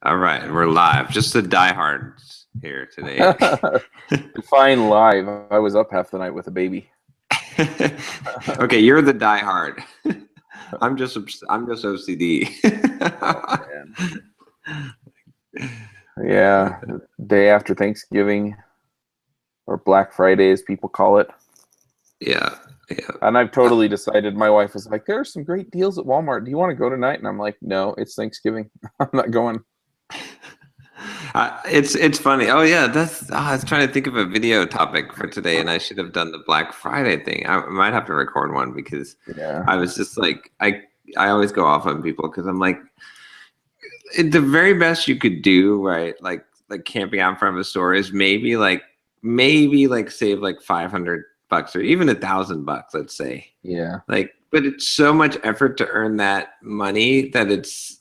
All right, we're live. Just the diehards here today. Fine live. I was up half the night with a baby. Okay, you're the diehard. I'm just OCD. Yeah, day after Thanksgiving, or Black Friday as people call it. Yeah. And I've totally decided. My wife was like, "There are some great deals at Walmart. Do you want to go tonight?" And I'm like, "No, it's Thanksgiving. I'm not going." It's funny. Oh yeah, I was trying to think of a video topic for today, and I should have done the Black Friday thing. I might have to record one because I was just like, I always go off on people because I'm like, the very best you could do, right? Like camping out in front of a store is maybe save like $500 or even $1,000, let's say. Yeah. But it's so much effort to earn that money that it's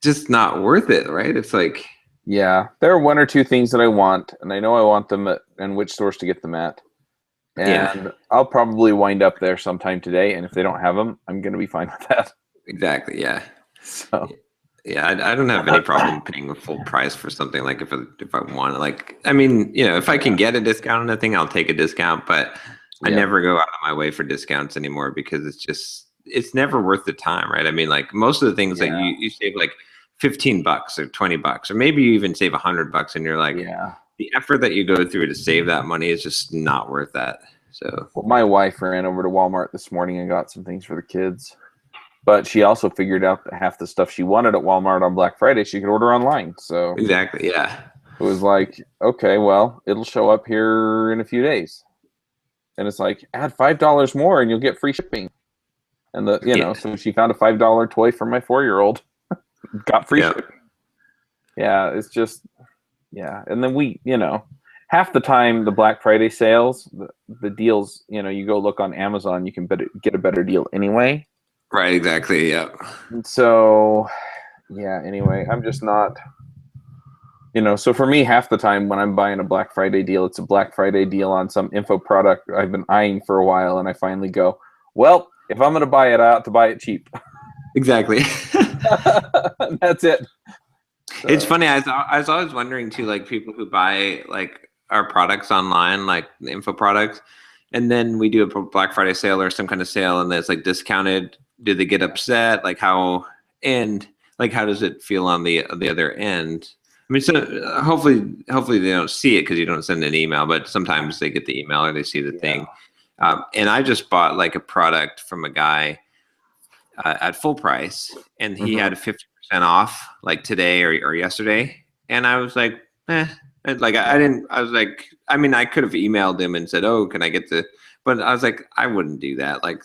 just not worth it, right? It's like, yeah, there are one or two things that I want, and I know I want them and which stores to get them at. And I'll probably wind up there sometime today, and if they don't have them, I'm going to be fine with that. Exactly, yeah. So, yeah, I don't have any problem paying a full price for something. Like if I want, like, I mean, if I can get a discount on a thing, I'll take a discount, but I never go out of my way for discounts anymore because it's never worth the time, right? I mean, like most of the things that you save like $15 or $20, or maybe you even save $100, and you're like, the effort that you go through to save that money is just not worth that. So, well, my wife ran over to Walmart this morning and got some things for the kids, but she also figured out that half the stuff she wanted at Walmart on Black Friday she could order online. So exactly, yeah. It was like, okay, well, it'll show up here in a few days, and it's like, add $5 more and you'll get free shipping. And so she found a $5 toy for my 4-year-old. Got free shipping. Yeah, it's just, and then we, half the time the Black Friday sales, the deals, you go look on Amazon, you can get a better deal anyway. Right, exactly, yeah. So, anyway, I'm just not, so for me, half the time when I'm buying a Black Friday deal, it's a Black Friday deal on some info product I've been eyeing for a while, and I finally go, well, if I'm going to buy it, I ought to buy it cheap. Exactly. That's it. So. It's funny. I was always wondering too, like people who buy like our products online, like the info products, and then we do a Black Friday sale or some kind of sale, and it's like discounted. Do they get upset? Like how does it feel on the other end? I mean, so hopefully they don't see it because you don't send an email, but sometimes they get the email or they see the thing. And I just bought like a product from a guy at full price, and he had 50% off like today or yesterday, and I was like, like I was like, I mean, I could have emailed him and said, oh, can I get but I was like, I wouldn't do that. Like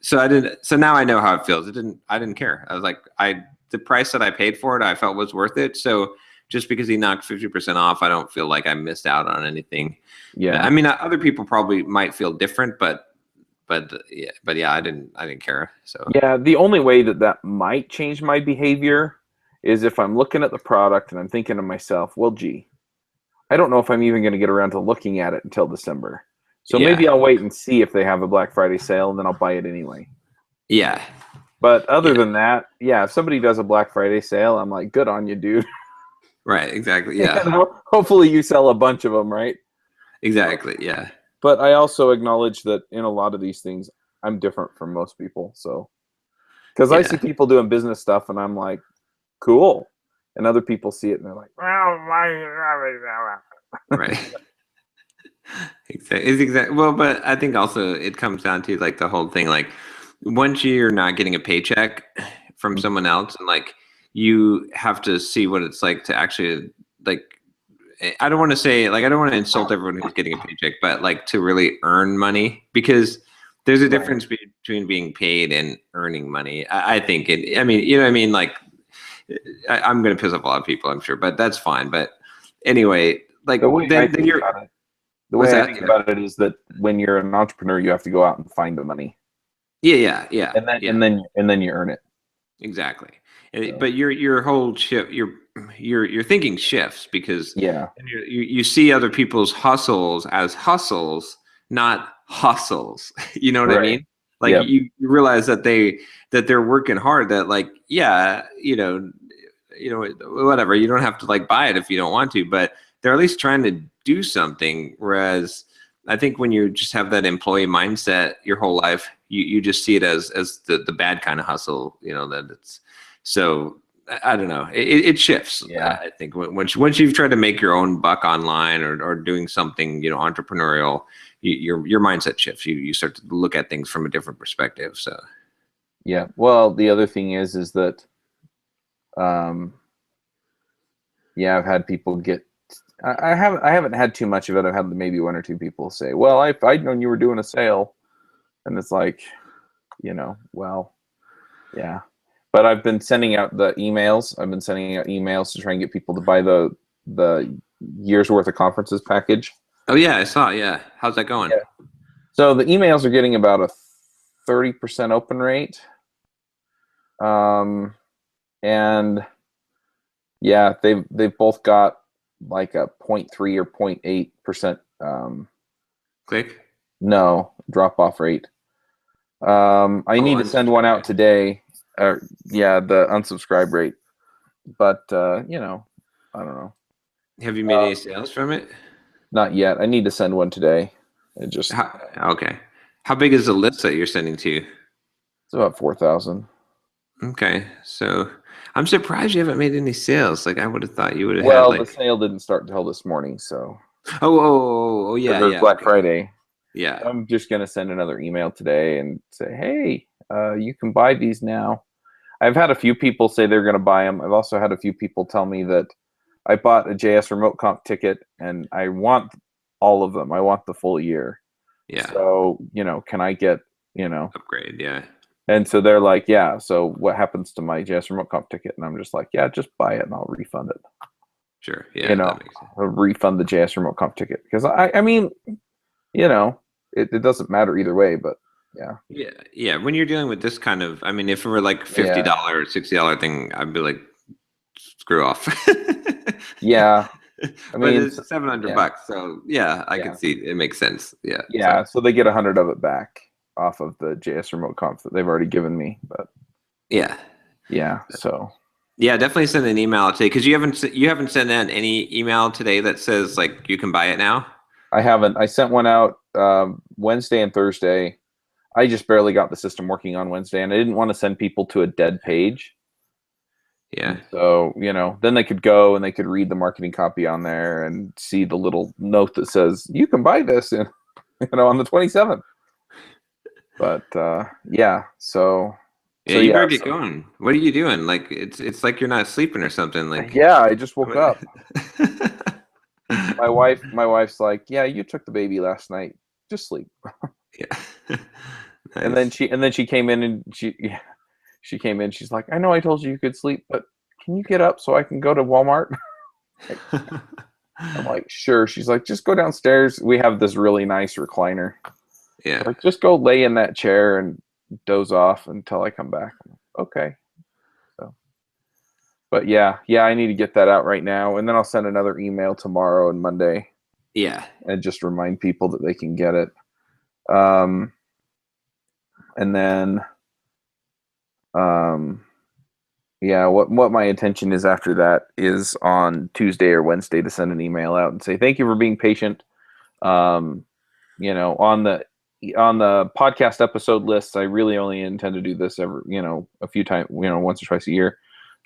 so I didn't. So now I know how it feels. I didn't care. I was like, the price that I paid for it, I felt was worth it. So just because he knocked 50% off, I don't feel like I missed out on anything. Yeah. I mean, other people probably might feel different, but yeah, I didn't care. So yeah, the only way that might change my behavior is if I'm looking at the product and I'm thinking to myself, well, gee, I don't know if I'm even going to get around to looking at it until December. So maybe I'll wait and see if they have a Black Friday sale, and then I'll buy it anyway. Yeah. But other than that, if somebody does a Black Friday sale, I'm like, good on you, dude. Right, exactly, yeah. And hopefully you sell a bunch of them, right? Exactly, yeah. But I also acknowledge that in a lot of these things, I'm different from most people. So, because I see people doing business stuff, and I'm like, cool. And other people see it, and they're like, right. Exactly. Well, but I think also it comes down to like the whole thing. Like once you're not getting a paycheck from someone else, and like you have to see what it's like to actually like. I don't want to say like I don't want to insult everyone who's getting a paycheck, but like to really earn money, because there's a difference between being paid and earning money. I think it. I mean, you know what I mean? Like I'm going to piss off a lot of people, I'm sure, but that's fine. But anyway, like the way I think about it is that when you're an entrepreneur, you have to go out and find the money. Yeah. And then you earn it. Exactly. But your whole shift, your thinking shifts because you see other people's hustles as hustles, not hustles. You know what I mean? Like you realize that they're working hard. That like whatever. You don't have to like buy it if you don't want to, but they're at least trying to do something. Whereas I think when you just have that employee mindset your whole life, you just see it as the bad kind of hustle, that it's so. I don't know. It shifts. Yeah. I think once you've tried to make your own buck online or doing something, entrepreneurial, your mindset shifts. You start to look at things from a different perspective. So. Yeah. Well, the other thing is that, yeah, I've had people get. I haven't had too much of it. I've had maybe one or two people say, "Well, I'd known you were doing a sale," and it's like, well, yeah. But I've been sending out the emails. I've been sending out emails to try and get people to buy the year's worth of conferences package. Oh yeah, I saw. Yeah, how's that going? Yeah. So the emails are getting about a 30% open rate. And yeah, they've both got like a 0.3 or 0.8% click. No, drop off rate. I need to send one out today. Yeah, the unsubscribe rate. But I don't know. Have you made any sales from it? Not yet. I need to send one today. Okay. How big is the list that you're sending to? It's about 4,000. Okay, so I'm surprised you haven't made any sales. Like I would have thought you would have. Well, the sale didn't start until this morning, so. Oh yeah, yeah. Black Friday. Yeah. I'm just gonna send another email today and say, hey, you can buy these now. I've had a few people say they're gonna buy them. I've also had a few people tell me that I bought a JS remote comp ticket and I want all of them. I want the full year. Yeah. So can I get upgrade? Yeah. And so they're like, yeah, so what happens to my JS remote comp ticket? And I'm just like, yeah, just buy it and I'll refund it. Sure. Yeah. I'll refund the JS remote comp ticket. Because I mean, it doesn't matter either way, but yeah. Yeah. Yeah. When you're dealing with this kind of, I mean, if it were like $50 or $60 thing, I'd be like, screw off. Yeah. I mean, it's $700. So yeah, I can see it makes sense. Yeah. Yeah. So they get 100 of it back off of the JS remote comp that they've already given me, but yeah. So yeah, definitely send an email today because you haven't sent in any email today that says like you can buy it now. I haven't. I sent one out Wednesday and Thursday. I just barely got the system working on Wednesday, and I didn't want to send people to a dead page. Yeah. So then they could go and they could read the marketing copy on there and see the little note that says you can buy this, on the 27th. But yeah, so you better get going. What are you doing? Like it's like you're not sleeping or something. Like yeah, I just woke up. My wife's like, yeah, you took the baby last night. Just sleep. Yeah. Nice. And then she came in and she came in. She's like, I know I told you could sleep, but can you get up so I can go to Walmart? I'm like, sure. She's like, just go downstairs. We have this really nice recliner. Yeah. Like, just go lay in that chair and doze off until I come back. Okay. So, but yeah, I need to get that out right now, and then I'll send another email tomorrow and Monday. Yeah. And just remind people that they can get it. And then, yeah, what my intention is after that is on Tuesday or Wednesday to send an email out and say thank you for being patient. On the podcast episode lists, I really only intend to do this a few times, once or twice a year.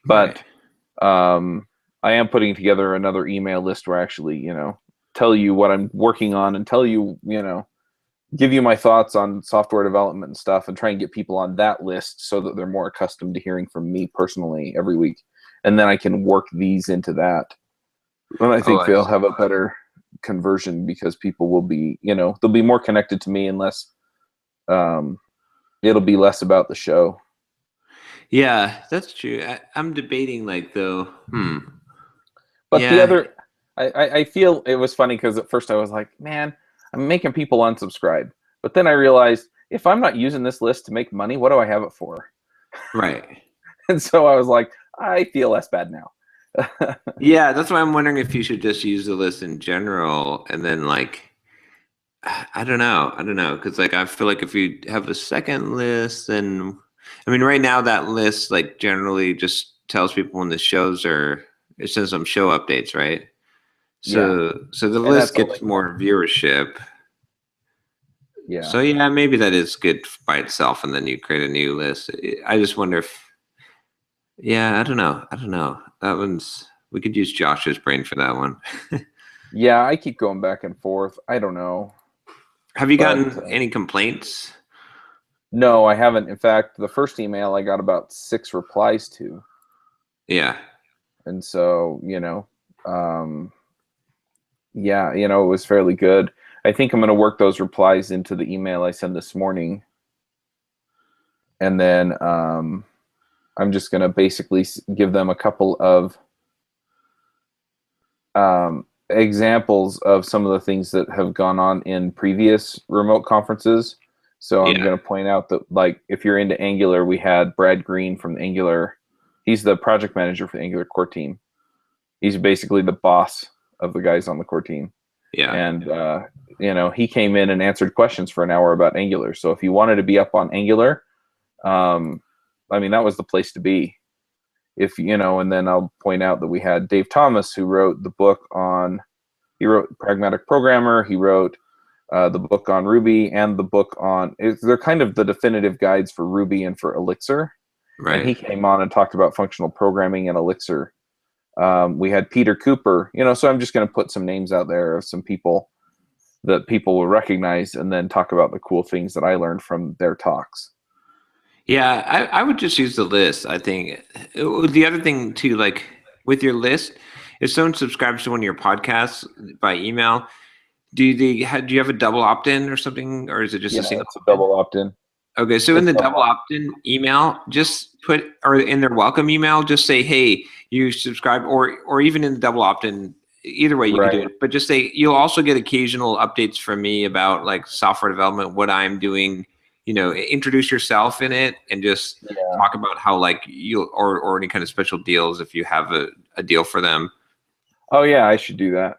But I am putting together another email list where I actually, tell you what I'm working on and tell you, give you my thoughts on software development and stuff, and try and get people on that list so that they're more accustomed to hearing from me personally every week. And then I can work these into that. And I think they'll have a better conversion because people will be, they'll be more connected to me and less, it'll be less about the show. Yeah, that's true. I'm debating though, But the other, I feel it was funny because at first I was like, man, I'm making people unsubscribe. But then I realized if I'm not using this list to make money, what do I have it for? Right. And so I was like, I feel less bad now. Yeah, that's why I'm wondering if you should just use the list in general, and then I don't know, because I feel like if you have a second list, then I mean, right now that list generally just tells people when the shows are. It sends them show updates, right? So the list gets more viewership. Yeah. So yeah, maybe that is good by itself, and then you create a new list. I just wonder if. Yeah, I don't know. That one's. We could use Josh's brain for that one. Yeah, I keep going back and forth. I don't know. Have you gotten any complaints? No, I haven't. In fact, the first email I got about 6 replies to. Yeah. And so, yeah, it was fairly good. I think I'm going to work those replies into the email I send this morning. And then I'm just going to basically give them a couple of examples of some of the things that have gone on in previous remote conferences. So I'm going to point out that, like, if you're into Angular, we had Brad Green from the Angular. He's the project manager for the Angular core team. He's basically the boss of the guys on the core team. Yeah. And, he came in and answered questions for an hour about Angular. So if you wanted to be up on Angular, that was the place to be. And then I'll point out that we had Dave Thomas, who wrote the book he wrote Pragmatic Programmer. He wrote the book on Ruby and the book on, they're kind of the definitive guides for Ruby and for Elixir. Right. And he came on and talked about functional programming and Elixir. We had Peter Cooper, so I'm just going to put some names out there of some people that people will recognize, and then talk about the cool things that I learned from their talks. Yeah, I would just use the list. I think the other thing too, like with your list, if someone subscribes to one of your podcasts by email, do you have a double opt-in or something, or is it just a single? It's a double opt-in. Okay, so in the double opt-in email, just or in their welcome email, just say, hey, you subscribe, or even in the double opt-in, either way you can do it. But just say, you'll also get occasional updates from me about like software development, what I'm doing. Introduce yourself in it, and just talk about how like or any kind of special deals if you have a deal for them. Oh yeah, I should do that.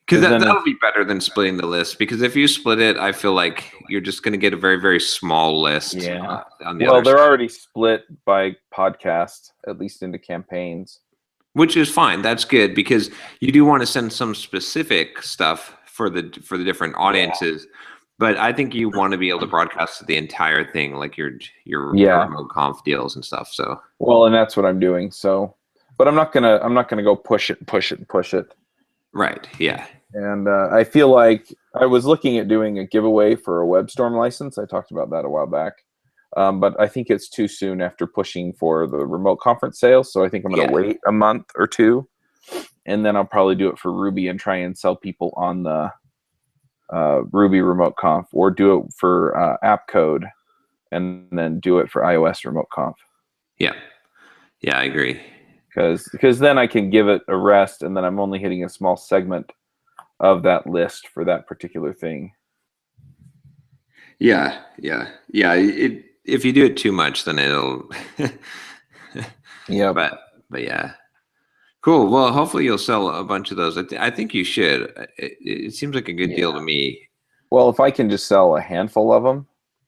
Because that'll be better than splitting the list. Because if you split it, I feel like you're just going to get a very, very small list. Yeah. On the well, they're already split by podcast, at least into campaigns. Which is fine. That's good, because you do want to send some specific stuff for the different audiences. Yeah. But I think you want to be able to broadcast the entire thing, like your remote conf deals and stuff. So and that's what I'm doing. So, but I'm not gonna go push it. Right. Yeah. And I feel like I was looking at doing a giveaway for a WebStorm license. I talked about that a while back, but I think it's too soon after pushing for the remote conference sales. So I think I'm gonna wait a month or two, and then I'll probably do it for Ruby and try and sell people on the Ruby remote conf, or do it for app code, and then do it for iOS remote conf. Yeah, I agree. Because then I can give it a rest, and then I'm only hitting a small segment of that list for that particular thing. Yeah. If you do it too much, then it'll. Yeah. But yeah. Cool. Well, hopefully you'll sell a bunch of those. I think you should. It seems like a good deal to me. Well, if I can just sell a handful of them,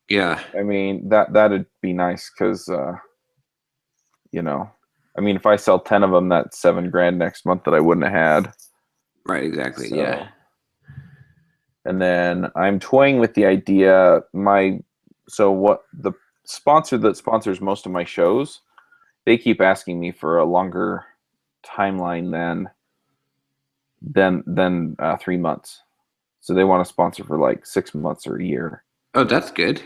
yeah. I mean, that'd be nice, because, if I sell 10 of them, that's $7,000 next month that I wouldn't have had. Right. Exactly. Yeah. And then I'm toying with the idea. What the sponsor that sponsors most of my shows, they keep asking me for a longer timeline than 3 months. So they want to sponsor for like 6 months or a year. Oh, that's good.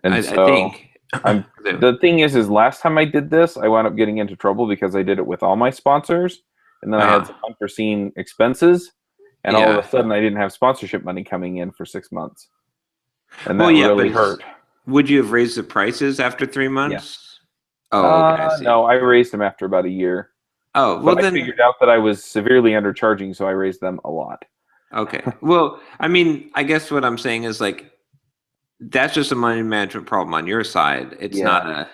And I think the thing is last time I did this, I wound up getting into trouble because I did it with all my sponsors, and then I had some unforeseen expenses, and all of a sudden I didn't have sponsorship money coming in for 6 months, and that really hurt. Would you have raised the prices after 3 months? Yeah. Okay, no, I raised them after about a year. Oh, well, then I figured out that I was severely undercharging, so I raised them a lot. Okay. Well, I guess what I'm saying is, like, that's just a money management problem on your side. It's not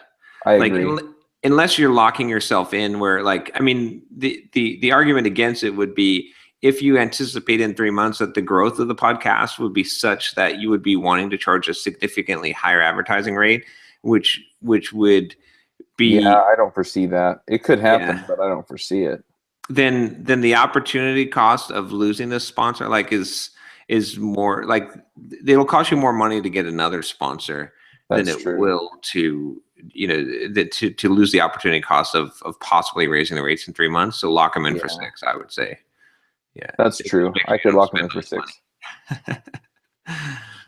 I agree. Unless you're locking yourself in where, like, the argument against it would be if you anticipate in 3 months that the growth of the podcast would be such that you would be wanting to charge a significantly higher advertising rate, which would Yeah, be I don't foresee that. It could happen, yeah. but I don't foresee it. Then the opportunity cost of losing this sponsor like is more like it'll cost you more money to get another sponsor than That's it true. will to to lose the opportunity cost of possibly raising the rates in 3 months. So lock them in for Yeah, 6, I would say. Yeah, that's just true. make I sure you could don't lock them spend in for less 6. money.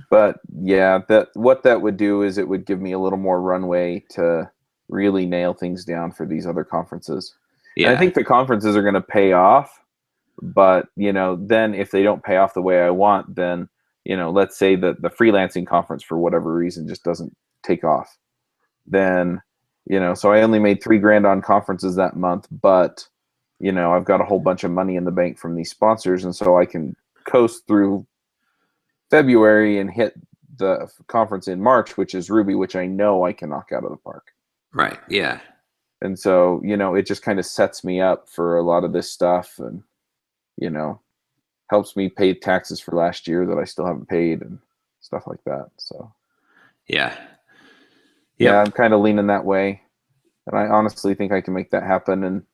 But yeah, that what that would do is it would give me a little more runway to really nail things down for these other conferences. And I Yeah, think the conferences are going to pay off, but then if they don't pay off the way I want, then let's say that the freelancing conference for whatever reason just doesn't take off. Then, so I only made $3,000 on conferences that month, but I've got a whole bunch of money in the bank from these sponsors, and so I can coast through February and hit the conference in March, which is Ruby, which I know I can knock out of the park. right. Yeah, And so, it just kind of sets me up for a lot of this stuff and, you know, helps me pay taxes for last year that I still haven't paid and stuff like that. So, yeah, yeah, yep. I'm kind of leaning that way. And I honestly think I can make that happen.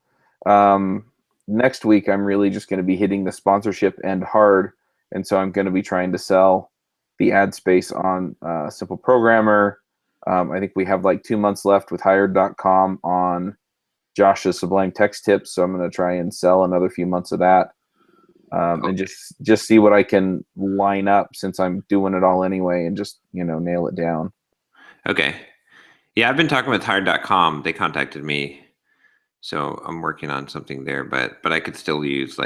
And next week, I'm really just going to be hitting the sponsorship end hard. And so I'm going to be trying to sell the ad space on Simple Programmer. I think we have like 2 months left with Hired.com on Josh's Sublime Text Tips. So I'm going to try and sell another few months of that. And just see what I can line up since I'm doing it all anyway and just, nail it down. Okay. Yeah, I've been talking with Hired.com. They contacted me, so I'm working on something there. But I could still use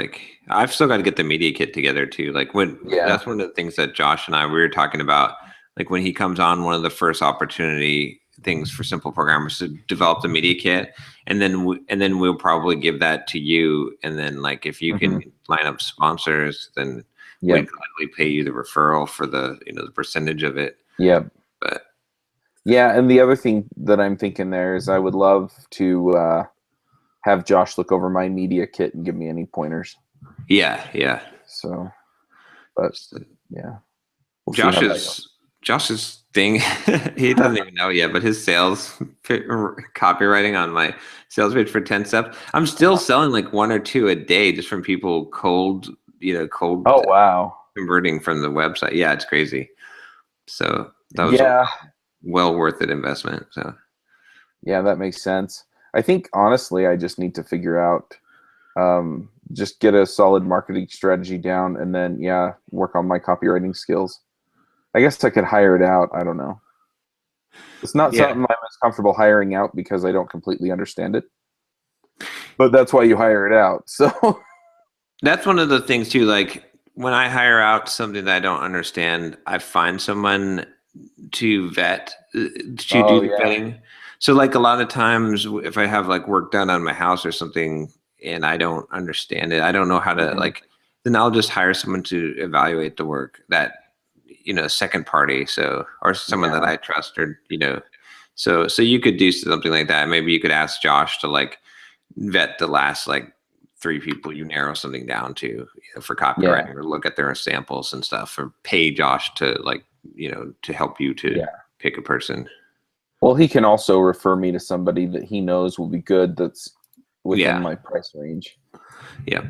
I've still got to get the media kit together too. Yeah. That's one of the things that Josh and we were talking about. Like when he comes on, one of the first opportunity things for Simple Programmers to develop the media kit, and then we'll probably give that to you. And then if you can line up sponsors, then Yep. we'd gladly pay you the referral for the percentage of it. Yep. But Yeah, and the other thing that I'm thinking there is I would love to have Josh look over my media kit and give me any pointers. yeah. So, but yeah, we'll see how that goes. Josh's thing, he doesn't even know yet, but his sales copywriting on my sales page for 10 steps, I'm still selling like 1 or 2 a day just from people cold Oh wow. converting from the website. Yeah, it's crazy. So that was Yeah. well worth it investment. So Yeah, that makes sense. I think honestly, I just need to figure out, just get a solid marketing strategy down, and then work on my copywriting skills. I guess I could hire it out. I don't know. It's not something I'm as comfortable hiring out because I don't completely understand it. But that's why you hire it out. So that's one of the things too. Like when I hire out something that I don't understand, I find someone to vet to do the vetting. So like a lot of times if I have work done on my house or something and I don't understand it, I don't know how to then I'll just hire someone to evaluate the work that second party, or someone that I trust, or so you could do something like that. Maybe you could ask Josh to vet the last 3 people you narrow something down to for copywriting, or look at their samples and stuff, or pay Josh to to help you to pick a person. Well, he can also refer me to somebody that he knows will be good that's within my price range. Yeah.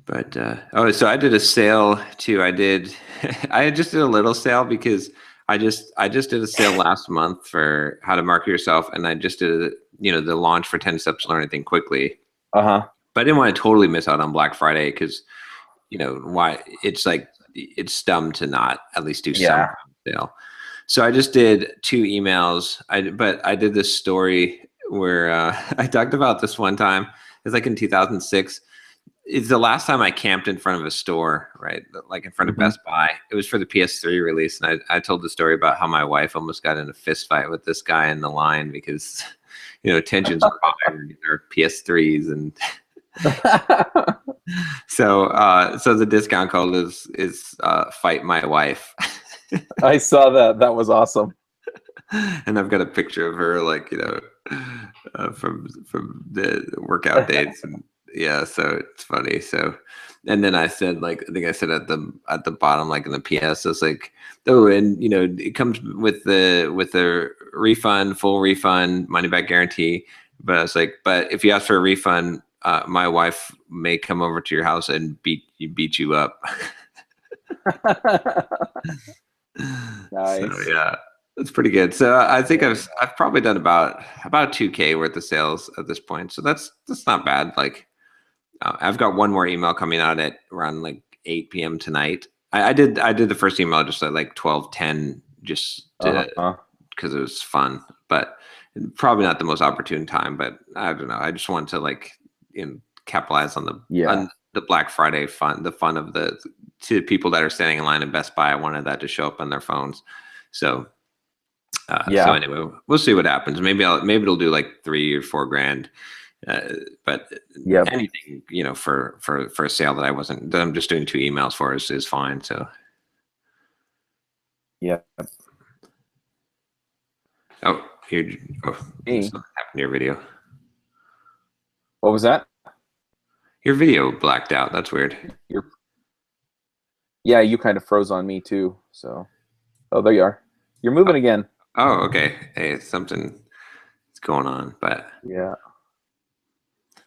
But so I did a sale too. I just did a little sale because I just did a sale last month for how to market yourself, and I just did the launch for 10 steps to learn anything quickly. But I didn't want to totally miss out on Black Friday because why it's dumb to not at least do some sale. So I just did 2 emails. But I did this story where I talked about this one time. It's in 2006. It's the last time I camped in front of a store, right? In front of Best Buy. It was for the PS3 release. And I told the story about how my wife almost got in a fist fight with this guy in the line because, tensions are high. They're PS3s. And so the discount code is fight my wife. I saw that. That was awesome. And I've got a picture of her, from the workout dates, and so it's funny. So, and then I said, I think I said at the bottom, in the PS, I was oh, and it comes with the refund, full refund, money back guarantee. But I was like, but if you ask for a refund, my wife may come over to your house and beat you up. Nice. So yeah, that's pretty good. So I think I've probably done about 2K worth of sales at this point. So that's not bad. Like I've got one more email coming out at around like 8 p.m. tonight. I did the first email just at like 12:10 just because it was fun, but probably not the most opportune time. But I don't know. I just want to like capitalize on the Black Friday fun, the fun of to people that are standing in line in Best Buy. I wanted that to show up on their phones. So so anyway, we'll see what happens. Maybe it'll do like $3 or $4 grand. But anything, for a sale that I'm just doing 2 emails for is fine. So yeah. Oh, here. Oh, something happened to your video. What was that? Your video blacked out. That's weird. Yeah, you kind of froze on me too. So, there you are. You're moving again. Oh, okay. Hey, something is going on, but yeah.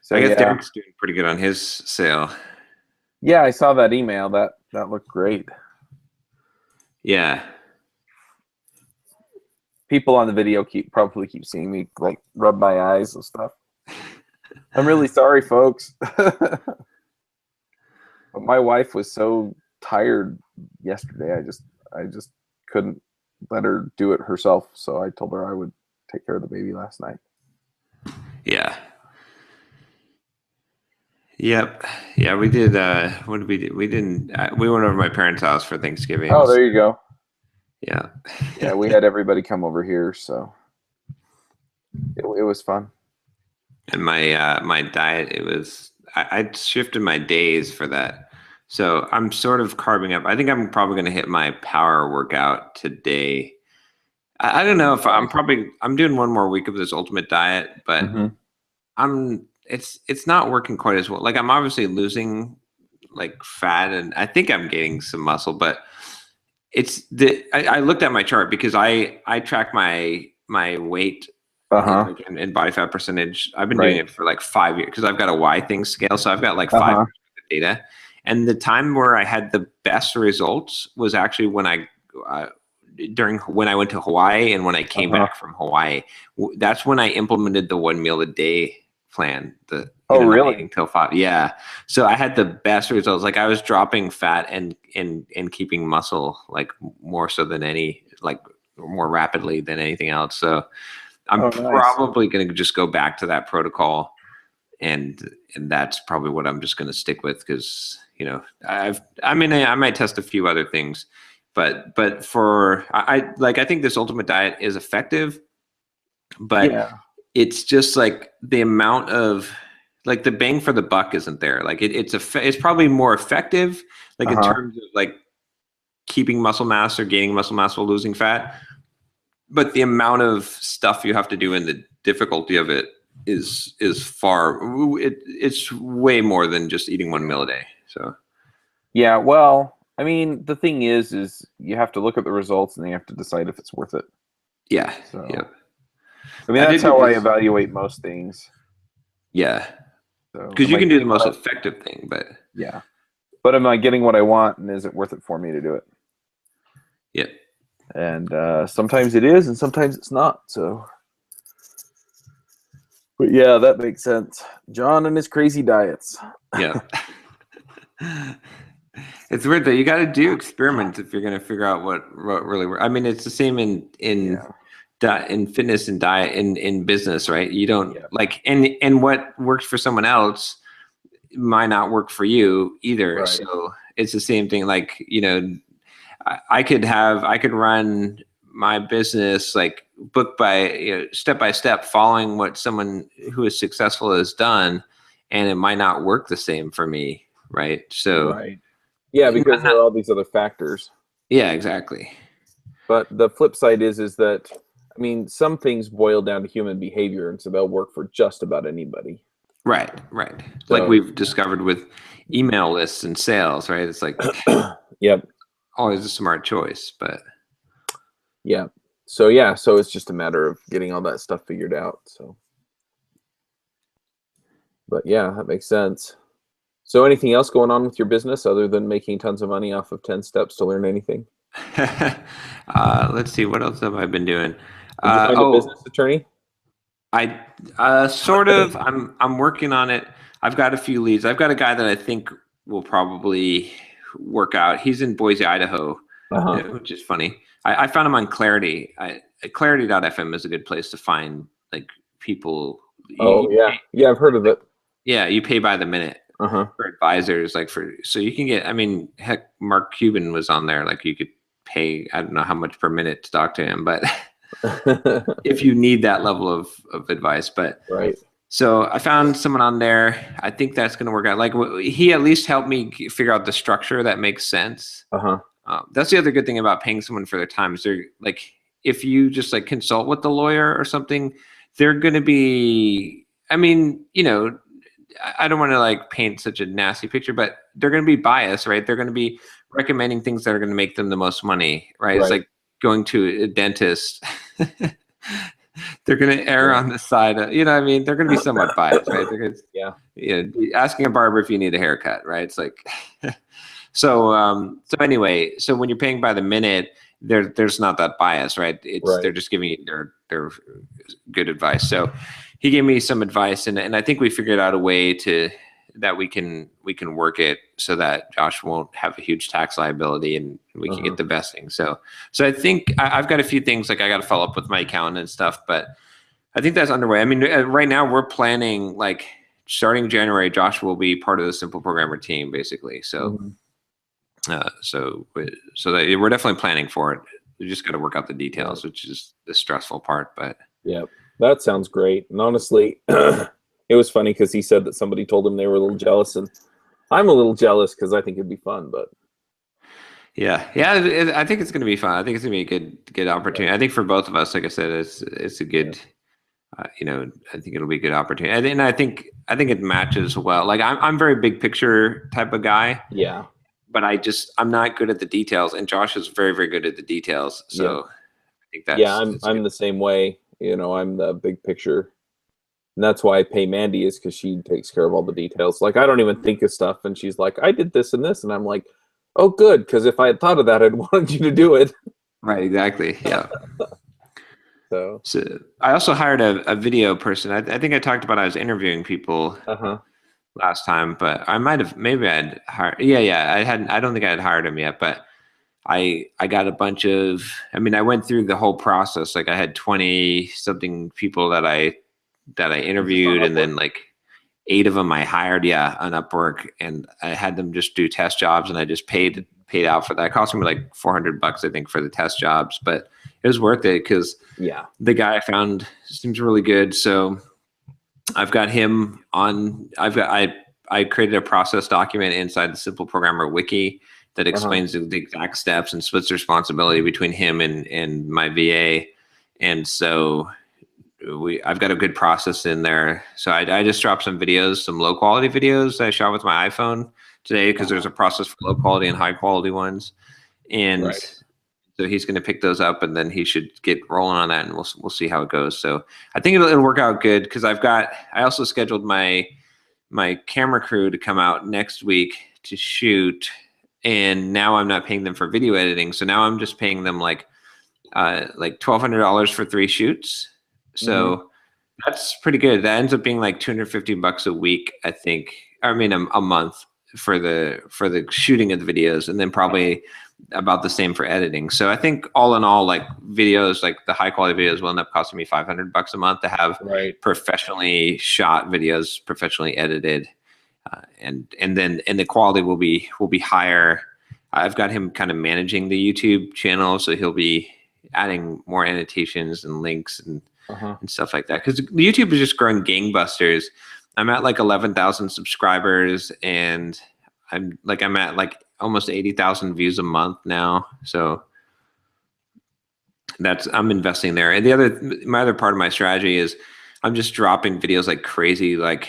So I guess Derek's doing pretty good on his sale. Yeah, I saw that email. That looked great. Yeah. People on the video probably keep seeing me like rub my eyes and stuff. I'm really sorry, folks. But my wife was so tired yesterday. I just couldn't let her do it herself. So I told her I would take care of the baby last night. Yeah. Yep. Yeah, we did. What did we do? We didn't. We went over to my parents' house for Thanksgiving. Oh, there you go. Yeah. Yeah, we had everybody come over here, so it was fun. And my diet, it was I shifted my days for that. So I'm sort of carving up. I think I'm probably going to hit my power workout today. I don't know if I'm doing one more week of this ultimate diet, but it's not working quite as well. Like I'm obviously losing like fat, and I think I'm gaining some muscle, but I looked at my chart because I track my weight and body fat percentage. I've been doing it for like 5 years because I've got a Y thing scale, so I've got like 5 years of data. And the time where I had the best results was actually when I went to Hawaii and when I came back from Hawaii. That's when I implemented the 1 meal a day plan. Really? Eating till 5. Yeah. So I had the best results. Like I was dropping fat and keeping muscle like more so than more rapidly than anything else. So I'm probably going to just go back to that protocol, and that's probably what I'm just going to stick with because I might test a few other things, but I think this ultimate diet is effective, but it's just like the amount of like the bang for the buck isn't there. Like it's probably more effective like in terms of like keeping muscle mass or gaining muscle mass while losing fat. But the amount of stuff you have to do and the difficulty of it is it's way more than just eating 1 meal a day. So yeah, well, I mean, the thing is you have to look at the results and then you have to decide if it's worth it. Yeah. So, yeah. I mean, that's how I evaluate most things. Yeah. Because you can do the most effective thing, but yeah. But am I getting what I want, and is it worth it for me to do it? Yeah. And sometimes it is, and sometimes it's not. So, but yeah, that makes sense. John and his crazy diets. Yeah. It's weird though. You got to do experiments if you're going to figure out what really works. I mean, it's the same in fitness and diet in business, right? You don't like and what works for someone else might not work for you either. Right. So it's the same thing. Like I could run my business like book by step by step, following what someone who is successful has done, and it might not work the same for me, right? So yeah, because there are all these other factors. Yeah, exactly. But the flip side is that I mean, some things boil down to human behavior, and so they'll work for just about anybody. Right. So, like we've discovered with email lists and sales, right? It's like, yep, always a smart choice, but yeah. So yeah, so it's just a matter of getting all that stuff figured out. So, but yeah, that makes sense. So anything else going on with your business other than making tons of money off of 10 steps to learn anything? Let's see, what else have I been doing? Did you find a business Oh, attorney? I sort of. I'm working on it. I've got a few leads. I've got a guy that I think will probably work out. He's in Boise, Idaho, Uh-huh. which is funny. I found him on Clarity. Clarity.fm is a good place to find like people. Oh yeah. Yeah, I've heard of it. Yeah, you pay by the minute Uh-huh. for advisors, like so you can get. I mean, heck, Mark Cuban was on there. Like you could pay. I don't know how much per minute to talk to him, but if you need that level of advice. But Right. so I found someone on there. I think that's going to work out. Like he at least helped me figure out the structure that makes sense. Uh-huh. That's the other good thing about paying someone for their time is they're like, if you just like consult with the lawyer or something, they're going to be, I mean, I don't want to like paint such a nasty picture, but they're going to be biased, right? They're going to be recommending things that are going to make them the most money, right? It's Right. like going to a dentist. They're going to err on the side of, what I mean? They're going to be somewhat biased, right? They're going to, Yeah. asking a barber if you need a haircut, right? It's like, so anyway, so when you're paying by the minute, there's not that bias, right? Right. They're just giving you their good advice. So he gave me some advice, and I think we figured out a way that we can work it so that Josh won't have a huge tax liability, and we can get the vesting. So I think I've got a few things like I got to follow up with my accountant and stuff, but I think that's underway. I mean, right now we're planning like starting January, Josh will be part of the Simple Programmer team, basically. So. So that we're definitely planning for it. We just got to work out the details, which is the stressful part. But yeah, that sounds great. And honestly, it was funny because he said that somebody told him they were a little jealous, and I'm a little jealous because I think it'd be fun. But yeah, I think it's going to be fun. I think it's going to be a good opportunity. I think for both of us, like I said, it's a good. I think it'll be a good opportunity, and I think it matches well. Like I'm very big picture type of guy. Yeah. But I'm not good at the details, and Josh is very, very good at the details. So I think that's I'm the same way. I'm the big picture, and that's why I pay Mandy is because she takes care of all the details. Like I don't even think of stuff, and she's like, "I did this and this," and I'm like, "Oh, good," because if I had thought of that, I'd wanted you to do it. Right. Exactly. Yeah. So I also hired a video person. I think I talked about I was interviewing people. Last time, but I might have, maybe I'd hired. Yeah. I don't think I had hired him yet, but I got a bunch of, I went through the whole process. Like I had 20 something people that I interviewed, and then like 8 of them I hired, on Upwork, and I had them just do test jobs, and I just paid out for that. It cost me like $400, I think, for the test jobs, but it was worth it because the guy I found seems really good. So I've got him on. I created a process document inside the Simple Programmer Wiki that explains the exact steps and splits the responsibility between him and my VA. And so I've got a good process in there. So I just dropped some videos, some low quality videos that I shot with my iPhone today, because there's a process for low quality and high quality ones. And so he's going to pick those up, and then he should get rolling on that, and we'll see how it goes. So I think it'll work out good, because I also scheduled my camera crew to come out next week to shoot, and now I'm not paying them for video editing. So now I'm just paying them like $1,200 for 3 shoots. So that's pretty good. That ends up being like $250 a week, I think. A month for the shooting of the videos, and then probably about the same for editing. So I think all in all, like videos, like the high quality videos will end up costing me $500 a month to have professionally shot videos, professionally edited, and the quality will be higher. I've got him kind of managing the YouTube channel, so he'll be adding more annotations and links and stuff like that, because YouTube is just growing gangbusters. I'm at like 11,000 subscribers, and I'm at like almost 80,000 views a month now. So I'm investing there. And my other part of my strategy is I'm just dropping videos like crazy. Like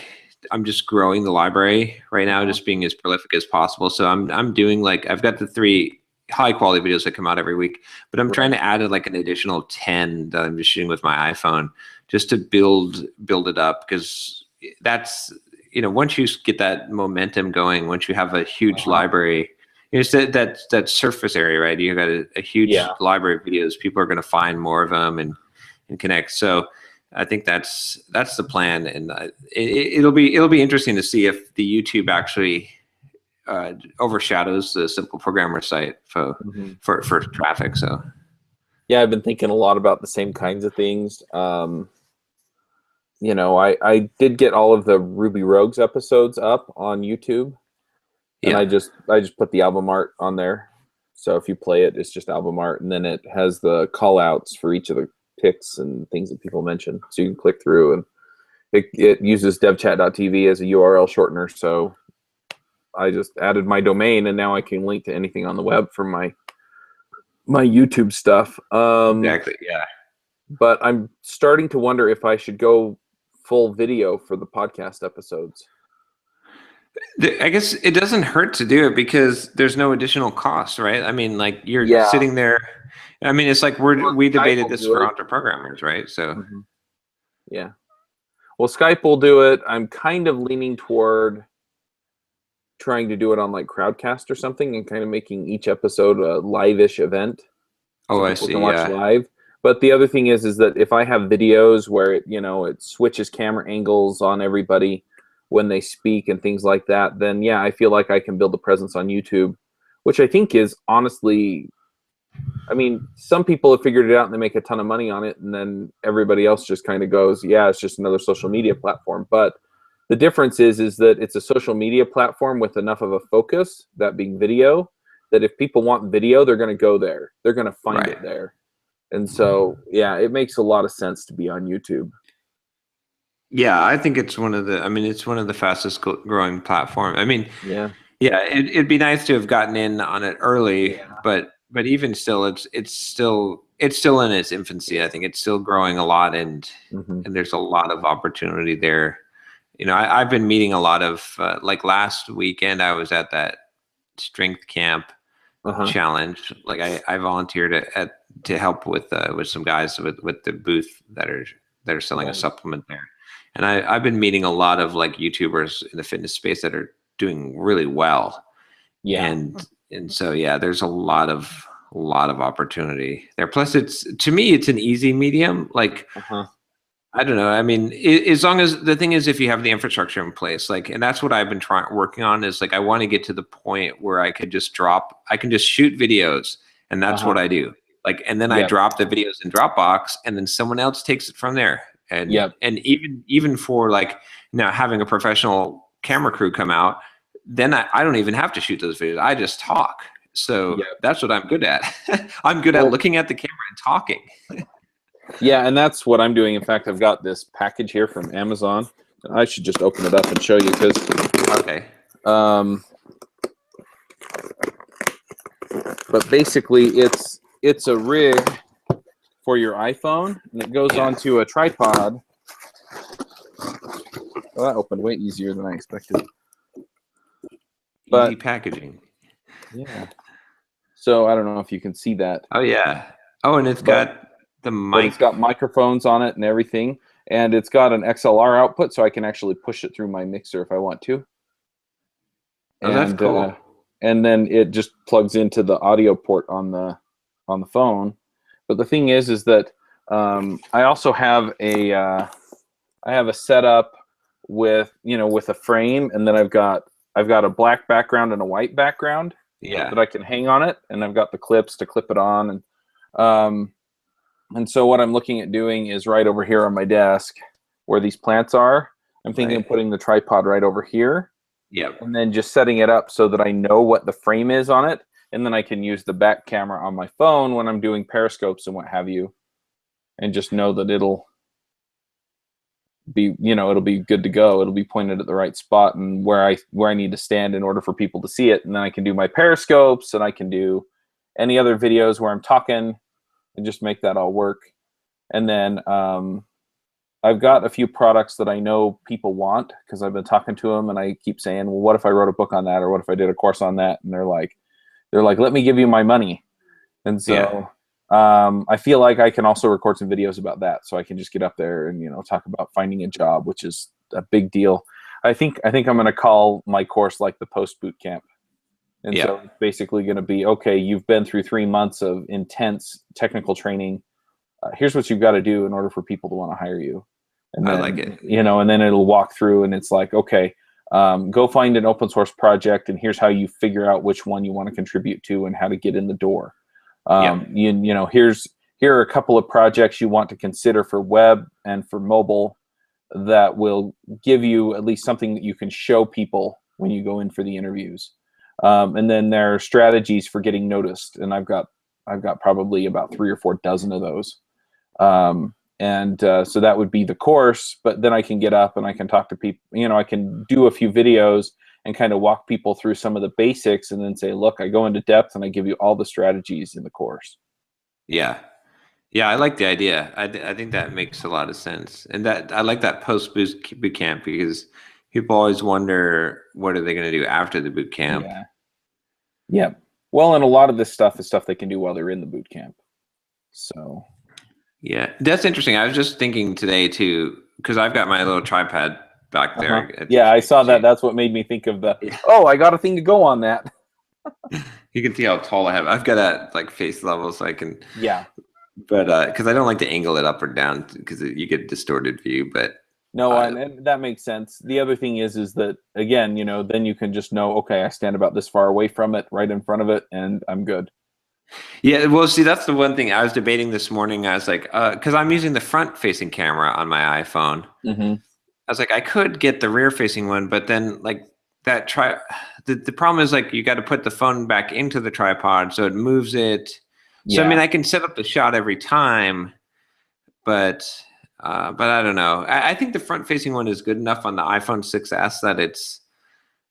I'm just growing the library right now, just being as prolific as possible. So I'm doing like, I've got the 3 high quality videos that come out every week. But I'm trying to add like an additional 10 that I'm just shooting with my iPhone just to build it up, because that's, once you get that momentum going, once you have a huge library, it's that surface area, right? You got a huge library of videos. People are going to find more of them and connect. So I think that's the plan, and it'll be interesting to see if the YouTube actually overshadows the Simple Programmer site for traffic. So yeah, I've been thinking a lot about the same kinds of things. I did get all of the Ruby Rogues episodes up on YouTube, and I just put the album art on there. So if you play it, it's just album art, and then it has the call outs for each of the picks and things that people mention. So you can click through, and it uses devchat.tv as a URL shortener. So I just added my domain, and now I can link to anything on the web for my YouTube stuff. exactly, yeah. But I'm starting to wonder if I should go full video for the podcast episodes. I guess it doesn't hurt to do it because there's no additional cost, right? I mean, like you're sitting there. I mean, it's like we debated this for Entreprogrammers, right? So yeah. Well, Skype will do it. I'm kind of leaning toward trying to do it on like Crowdcast or something, and kind of making each episode a live-ish event. So I see. Can watch live. But the other thing is that if I have videos where it switches camera angles on everybody when they speak and things like that, then yeah, I feel like I can build a presence on YouTube, which I think is honestly, I mean, some people have figured it out and they make a ton of money on it, and then everybody else just kind of goes, yeah, it's just another social media platform. But the difference is that it's a social media platform with enough of a focus, that being video, that if people want video, they're going to go there. They're going to find it there. And so, yeah, it makes a lot of sense to be on YouTube. Yeah, I think it's one of the fastest growing platforms. I mean, it'd be nice to have gotten in on it early, but even still, it's still in its infancy. I think it's still growing a lot, and there's a lot of opportunity there. I've been meeting a lot of like last weekend, I was at that strength camp challenge. Like I volunteered to help with some guys with the booth that are selling a supplement there. And I've been meeting a lot of like YouTubers in the fitness space that are doing really well. Yeah. And so, yeah, there's a lot of opportunity there. Plus to me, it's an easy medium. Like, I don't know. I mean, as long as the thing is, if you have the infrastructure in place, like, and that's what I've been working on, is like, I want to get to the point where I can just shoot videos, and that's what I do. Like, and then I drop the videos in Dropbox, and then someone else takes it from there. And and even for like now having a professional camera crew come out, then I don't even have to shoot those videos. I just talk. So that's what I'm good at. I'm good at looking at the camera and talking. Yeah, and that's what I'm doing. In fact, I've got this package here from Amazon. I should just open it up and show you, because but basically it's a rig for your iPhone, and it goes onto a tripod. Well, that opened way easier than I expected. Easy packaging. Yeah. So I don't know if you can see that. Oh yeah. Oh, and it's got the mic. It's got microphones on it and everything, and it's got an XLR output, so I can actually push it through my mixer if I want to. Oh, that's cool. And then it just plugs into the audio port on the phone. But the thing is that I also have a setup with a frame, and then I've got a black background and a white background that I can hang on it, and I've got the clips to clip it on, and so what I'm looking at doing is right over here on my desk where these plants are. I'm thinking of putting the tripod right over here. Yep. And then just setting it up so that I know what the frame is on it, and then I can use the back camera on my phone when I'm doing periscopes and what have you, and just know that it'll be good to go. It'll be pointed at the right spot and where I need to stand in order for people to see it. And then I can do my periscopes, and I can do any other videos where I'm talking, and just make that all work. And then I've got a few products that I know people want, because I've been talking to them, and I keep saying, well, what if I wrote a book on that, or what if I did a course on that? And they're like, They're like, let me give you my money. And so I feel like I can also record some videos about that. So I can just get up there and, talk about finding a job, which is a big deal. I think I'm going to call my course like the post boot camp. And so it's basically going to be, okay, you've been through 3 months of intense technical training. Here's what you've got to do in order for people to want to hire you. And then, I like it. And then it'll walk through and it's like, okay, go find an open source project and here's how you figure out which one you want to contribute to and how to get in the door. Here are a couple of projects you want to consider for web and for mobile that will give you at least something that you can show people when you go in for the interviews. And then there are strategies for getting noticed, and I've got probably about 3 or 4 dozen of those. So that would be the course, but then I can get up and I can talk to people, I can do a few videos and kind of walk people through some of the basics and then say, look, I go into depth and I give you all the strategies in the course. Yeah. Yeah, I like the idea. I think that makes a lot of sense. And that I like that post boot camp because people always wonder, what are they going to do after the boot camp? Yeah. Well, and a lot of this stuff is stuff they can do while they're in the boot camp. So. Yeah, that's interesting. I was just thinking today too, because I've got my little tripod back there. Yeah, I saw that. That's what made me think of I got a thing to go on that. You can see how tall I have. I've got that like face level, so I can. Yeah. But because I don't like to angle it up or down because you get a distorted view. But no, and that makes sense. The other thing is that again, then you can just know, okay, I stand about this far away from it, right in front of it, and I'm good. Yeah, well, see, that's the one thing I was debating this morning. I was like, because I'm using the front-facing camera on my iPhone. Mm-hmm. I was like, I could get the rear-facing one, but then like that the problem is like you got to put the phone back into the tripod so it moves it. So I mean, I can set up the shot every time, but I don't know. I think the front-facing one is good enough on the iPhone 6s that it's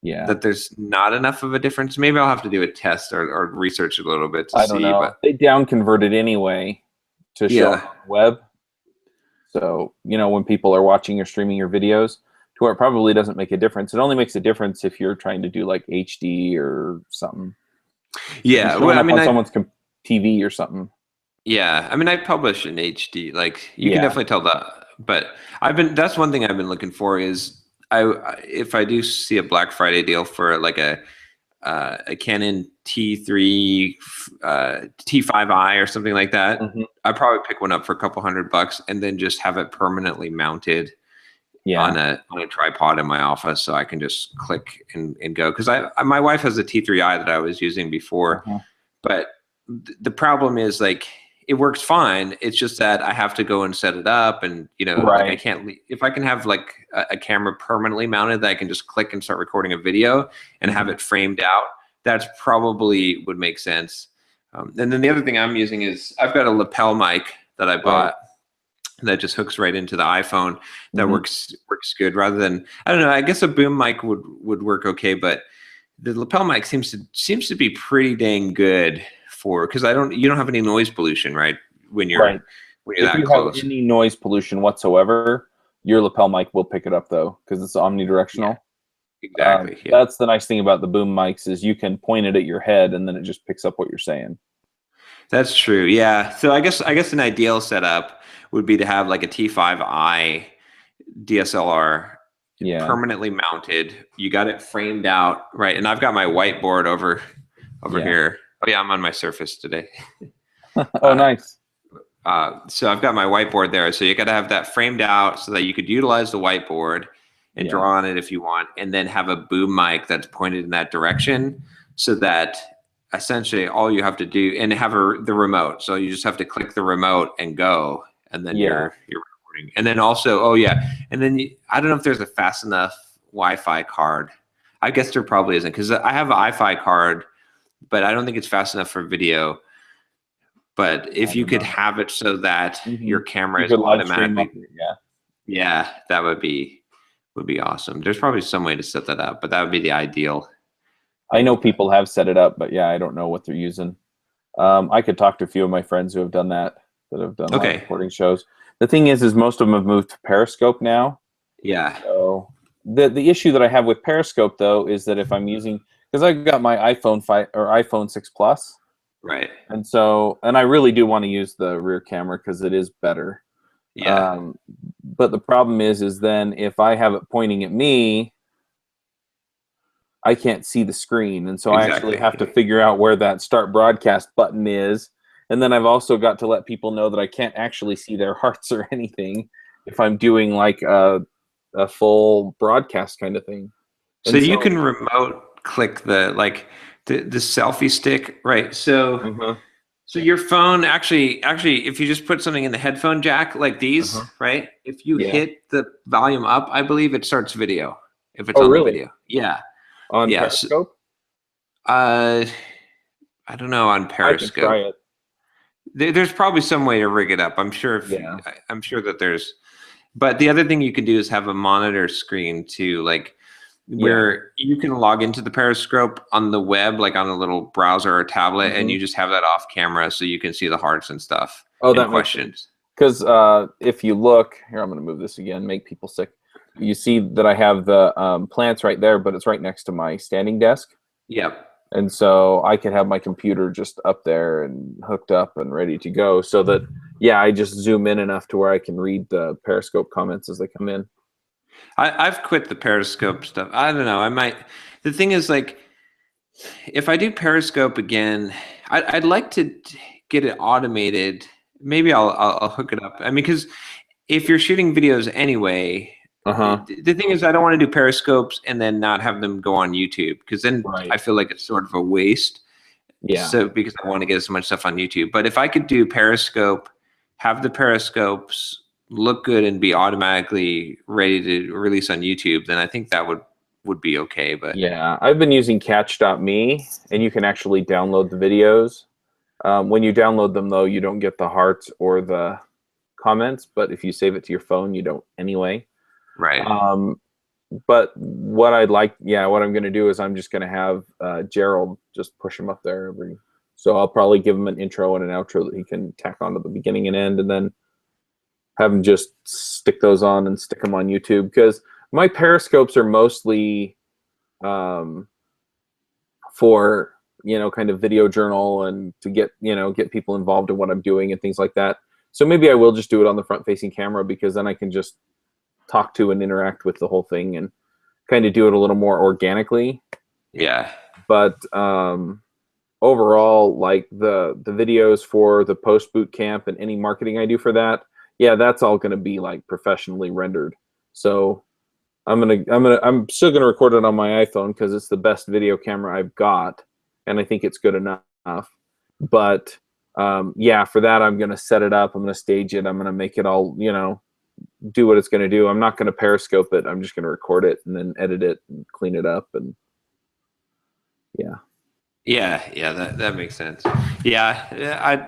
that there's not enough of a difference. Maybe I'll have to do a test or research a little bit to see. I don't know. But they down converted anyway to show on the web. So, when people are watching or streaming your videos, to where it probably doesn't make a difference. It only makes a difference if you're trying to do like HD or something. Yeah, well, I mean, on someone's TV or something. Yeah, I mean, I publish in HD. Like, you can definitely tell that. But that's one thing I've been looking for is if I do see a Black Friday deal for like a Canon T3 T5i or something like that, I'd probably pick one up for a couple $100 and then just have it permanently mounted on a tripod in my office so I can just click and go. Because my wife has a T3i that I was using before, but the problem is like it works fine. It's just that I have to go and set it up, and like I can't if I can have like a camera permanently mounted that I can just click and start recording a video and have it framed out. That's probably would make sense. And then the other thing I'm using is I've got a lapel mic that I bought that just hooks right into the iPhone. That works good. Rather than, I don't know, I guess a boom mic would work okay, but the lapel mic seems to be pretty dang good because you don't have any noise pollution, right? When you're that close. If you have any noise pollution whatsoever, your lapel mic will pick it up though, because it's omnidirectional. Yeah, exactly. That's the nice thing about the boom mics is you can point it at your head and then it just picks up what you're saying. That's true. Yeah. So I guess an ideal setup would be to have like a T5i DSLR permanently mounted. You got it framed out, right? And I've got my whiteboard over here. Oh yeah, I'm on my Surface today. Oh, nice. So I've got my whiteboard there. So you got to have that framed out so that you could utilize the whiteboard and draw on it if you want, and then have a boom mic that's pointed in that direction so that essentially all you have to do, and have the remote. So you just have to click the remote and go, and then you're recording. And then also, and then I don't know if there's a fast enough Wi-Fi card. I guess there probably isn't, because I have an Wi-Fi card, but I don't think it's fast enough for video. But if you could have it so that your camera is automatically, that would be awesome. There's probably some way to set that up, but that would be the ideal. I know people have set it up, but I don't know what they're using. I could talk to a few of my friends who have done that have done live recording shows. The thing is most of them have moved to Periscope now. Yeah. So the issue that I have with Periscope though is that if I'm using, because I've got my iPhone 5 or iPhone 6 Plus, Right. and so I really do want to use the rear camera because it is better. Yeah. But the problem is then if I have it pointing at me, I can't see the screen, and so I actually Exactly. have to figure out where that start broadcast button is. And then I've also got to let people know that I can't actually see their hearts or anything if I'm doing like a full broadcast kind of thing. So And you so, can remote click the the selfie stick, right? So uh-huh, so your phone actually if you just put something in the headphone jack like these, uh-huh, right? If you yeah. hit the volume up, I believe it starts video if it's Oh, on the really? video. Yeah. On Yes. Periscope? Uh I don't know on I can try Periscope. it. There's probably some way to rig it up. I'm sure Yeah. I'm sure that there's, but the other thing you can do is have a monitor screen too, like Yeah. where you can log into the Periscope on the web, like on a little browser or tablet, and Hmm. you just have that off camera so you can see the hearts and stuff Oh, and that makes sense. questions. Because if you look here, I'm going to move this again, make people sick. You see that I have the plants right there, but it's right next to my standing desk. Yep. And so I can have my computer just up there and hooked up and ready to go so that, yeah, I just zoom in enough to where I can read the Periscope comments as they come in. I've quit the Periscope stuff. I don't know. I might. The thing is, like, if I do Periscope again, I'd like to get it automated. Maybe I'll hook it up. I mean, because if you're shooting videos anyway, Uh-huh. the thing is, I don't want to do Periscopes and then not have them go on YouTube because then Right. I feel like it's sort of a waste. Yeah. So because I want to get as much stuff on YouTube, but if I could do Periscope, have the Periscopes look good and be automatically ready to release on YouTube, then I think that would be okay. But Yeah. I've been using catch.me, and you can actually download the videos. When you download them, though, you don't get the hearts or the comments, but if you save it to your phone, you don't anyway. right. But what I'd like, yeah, what I'm going to do is I'm just going to have Gerald just push him up there every. So I'll probably give him an intro and an outro that he can tack onto the beginning and end, and then have him just stick those on and stick them on YouTube. Because my Periscopes are mostly for kind of video journal and to get people involved in what I'm doing and things like that. So maybe I will just do it on the front-facing camera because then I can just talk to and interact with the whole thing and kind of do it a little more organically. Yeah. But overall, like the videos for the post boot camp and any marketing I do for that, yeah, that's all going to be like professionally rendered. So I'm still gonna record it on my iPhone because it's the best video camera I've got, and I think it's good enough. But yeah, for that I'm gonna set it up. I'm gonna stage it. I'm gonna make it all do what it's gonna do. I'm not gonna Periscope it. I'm just gonna record it and then edit it and clean it up and yeah. Yeah, that makes sense. Yeah,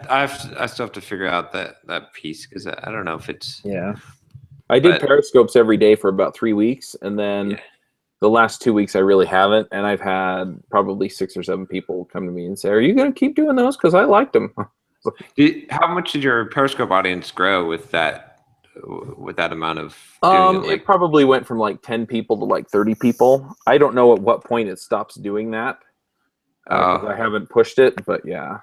I still have to figure out that piece because I don't know if it's. Yeah. I did But Periscopes every day for about 3 weeks, and then yeah. the last 2 weeks I really haven't, and I've had probably 6 or 7 people come to me and say, "Are you going to keep doing those? Because I liked them." How much did your Periscope audience grow with that amount of doing it? It Like, probably went from like 10 people to like 30 people. I don't know at what point it stops doing that because I haven't pushed it, but yeah.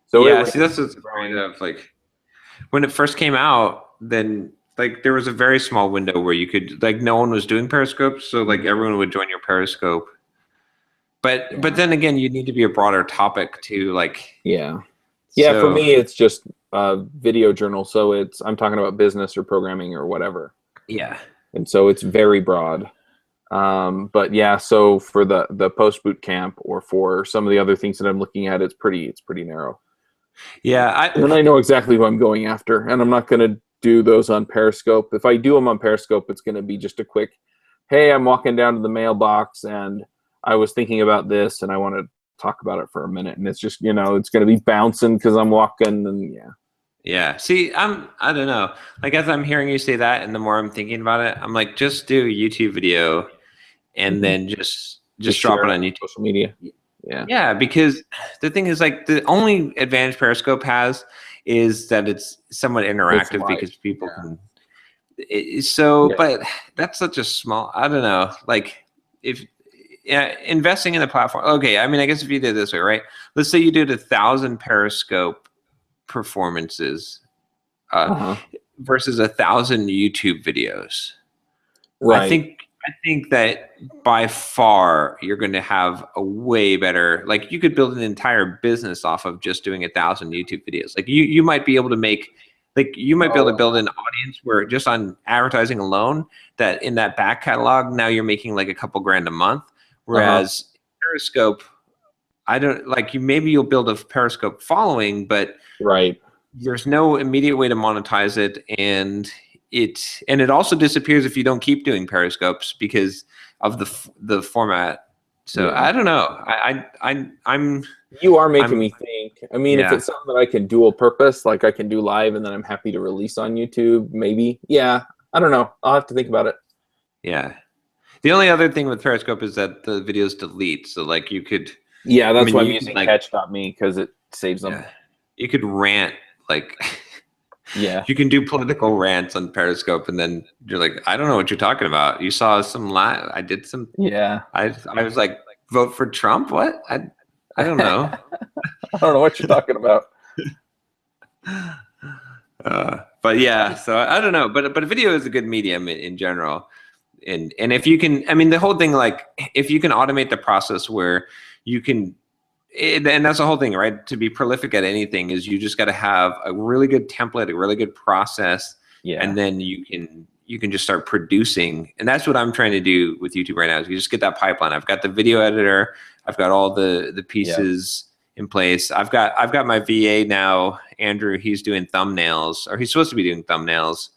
So yeah. it See, that's what's growing. great of like when it first came out. Then like there was a very small window where you could like no one was doing Periscope, so like everyone would join your Periscope. But then again, you need to be a broader topic too. Like, Yeah. Yeah, for so me it's just a video journal, so I'm talking about business or programming or whatever. yeah. And so it's very broad. But yeah, so for the post boot camp or for some of the other things that I'm looking at, it's pretty narrow. Yeah, And I know exactly who I'm going after, and I'm not going to do those on Periscope. If I do them on Periscope, it's going to be just a quick, hey, I'm walking down to the mailbox and I was thinking about this and I want to talk about it for a minute. And it's just, it's going to be bouncing because I'm walking and yeah. Yeah. See, I don't know. Like as I'm hearing you say that and the more I'm thinking about it, I'm like, just do a YouTube video and then just drop share it it on YouTube. social media. Yeah. Yeah, because the thing is like the only advantage Periscope has is that it's somewhat interactive because people can but that's such a small, I don't know, like if investing in the platform. Okay, I mean, I guess if you did it this way, right? Let's say you did 1,000 Periscope performances versus 1,000 YouTube videos. Right. I think that by far you're going to have a way better. Like you could build an entire business off of just doing 1,000 YouTube videos. Like you might be able to make. Like you might be able to build an audience where just on advertising alone, that in that back catalog, now you're making like a couple grand a month. Whereas Periscope, I don't like you. Maybe you'll build a Periscope following, but there's no immediate way to monetize it, and it also disappears if you don't keep doing Periscopes because of the format. So I don't know. I'm. You are making me think. I mean, if it's something that I can dual purpose, like I can do live and then I'm happy to release on YouTube, maybe. Yeah, I don't know. I'll have to think about it. Yeah. The only other thing with Periscope is that the videos delete. So like you could. Yeah, that's why I'm using catch.me because it saves them. Yeah. You could rant like. Yeah. You can do political rants on Periscope, and then you're like, I don't know what you're talking about. You saw some I did some. Yeah. I was like, vote for Trump. What? I don't know. I don't know what you're talking about. But yeah, so I don't know. But video is a good medium in general. And if you can, I mean, the whole thing, like if you can automate the process where you can, and that's the whole thing, right? To be prolific at anything is you just got to have a really good template, a really good process, and then you can just start producing. And that's what I'm trying to do with YouTube right now. Is you just get that pipeline. I've got the video editor. I've got all the pieces in place. I've got my VA now, Andrew. He's doing thumbnails, or he's supposed to be doing thumbnails.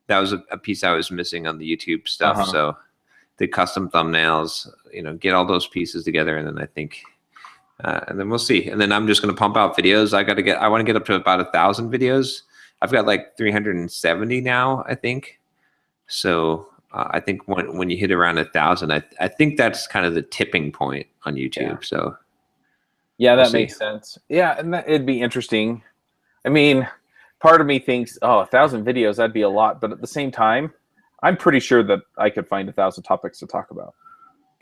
That was a piece I was missing on the YouTube stuff. So the custom thumbnails, get all those pieces together, and then I think, and then we'll see. And then I'm just going to pump out videos. I want to get up to about 1,000 videos. I've got like 370 now, I think. So I think when you hit around 1,000, I think that's kind of the tipping point on YouTube. Yeah. So yeah, that makes sense. Yeah, and it'd be interesting. I mean, part of me thinks, 1,000 videos, that'd be a lot. But at the same time, I'm pretty sure that I could find 1,000 topics to talk about.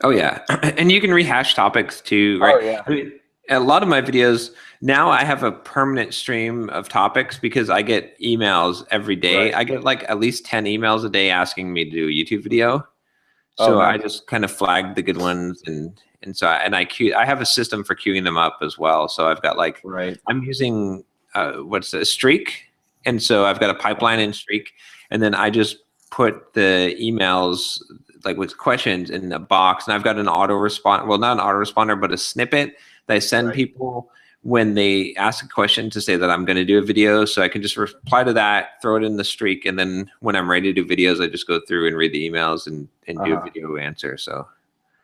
Oh yeah, and you can rehash topics too, right? Oh yeah. I mean, a lot of my videos now, I have a permanent stream of topics because I get emails every day. Right. I get like at least 10 emails a day asking me to do a YouTube video. So I just kind of flag the good ones, and I have a system for queuing them up as well. So I've got like I'm using Streak, and so I've got a pipeline in Streak, and then I just put the emails like with questions in a box, and I've got an autoresponder. Well, not an autoresponder, but a snippet that I send people when they ask a question to say that I'm going to do a video. So I can just reply to that, throw it in the Streak, and then when I'm ready to do videos, I just go through and read the emails and do a video answer. So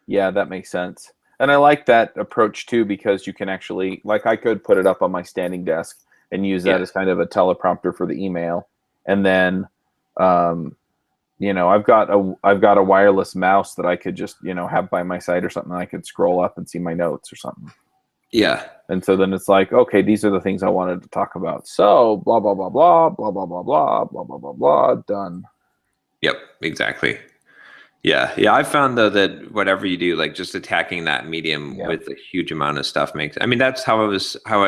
yeah, that makes sense. And I like that approach too, because you can actually, like, I could put it up on my standing desk and use that as kind of a teleprompter for the email. And then I've got a wireless mouse that I could just, have by my side or something. I could scroll up and see my notes or something. Yeah. And so then it's like, okay, these are the things I wanted to talk about. So blah, blah, blah, blah, blah, blah, blah, blah, blah, blah, blah, blah, done. Yep, exactly. Yeah. Yeah. I found though that whatever you do, like just attacking that medium with a huge amount of stuff that's how I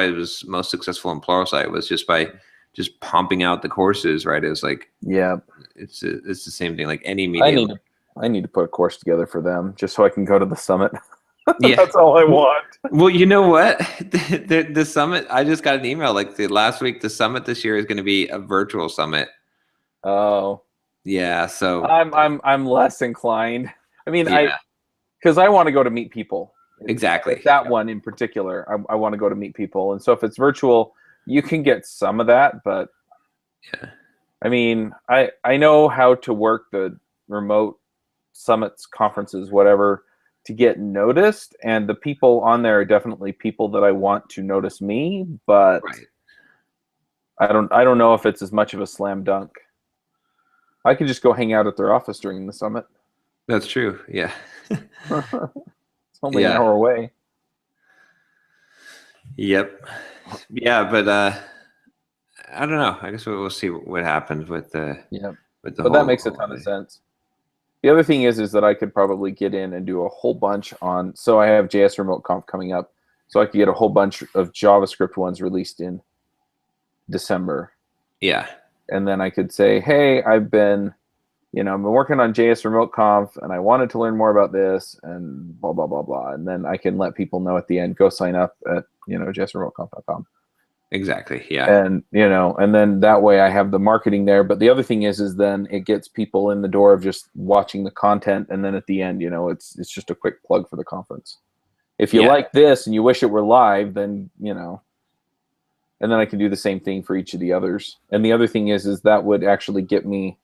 was most successful in Pluralsight, was just by just pumping out the courses, right? It's like, it's the same thing, like any medium. I need to put a course together for them just so I can go to the summit. That's all I want. Well, you know what? The summit, I just got an email like last week. The summit this year is going to be a virtual summit. Oh, yeah. So I'm less inclined. I mean, because I want to go to meet people. Exactly. That one in particular, I want to go to meet people. And so if it's virtual, you can get some of that, but I mean, I know how to work the remote summits, conferences, whatever, to get noticed, and the people on there are definitely people that I want to notice me, but I don't know if it's as much of a slam dunk. I could just go hang out at their office during the summit. That's true. Yeah. It's only an hour away. Yep. Yeah, but I don't know. I guess we'll see what happens with the. But that makes a ton of sense. The other thing is that I could probably get in and do a whole bunch on. So I have JS Remote Conf coming up, so I could get a whole bunch of JavaScript ones released in December. Yeah. And then I could say, hey, I've been working on JS Remote Conf, and I wanted to learn more about this, and blah blah blah blah. And then I can let people know at the end, go sign up at jsremoteconf.com. Exactly. Yeah. And and then that way I have the marketing there. But the other thing is then it gets people in the door of just watching the content, and then at the end, it's just a quick plug for the conference. If you like this and you wish it were live, then and then I can do the same thing for each of the others. And the other thing is that would actually get me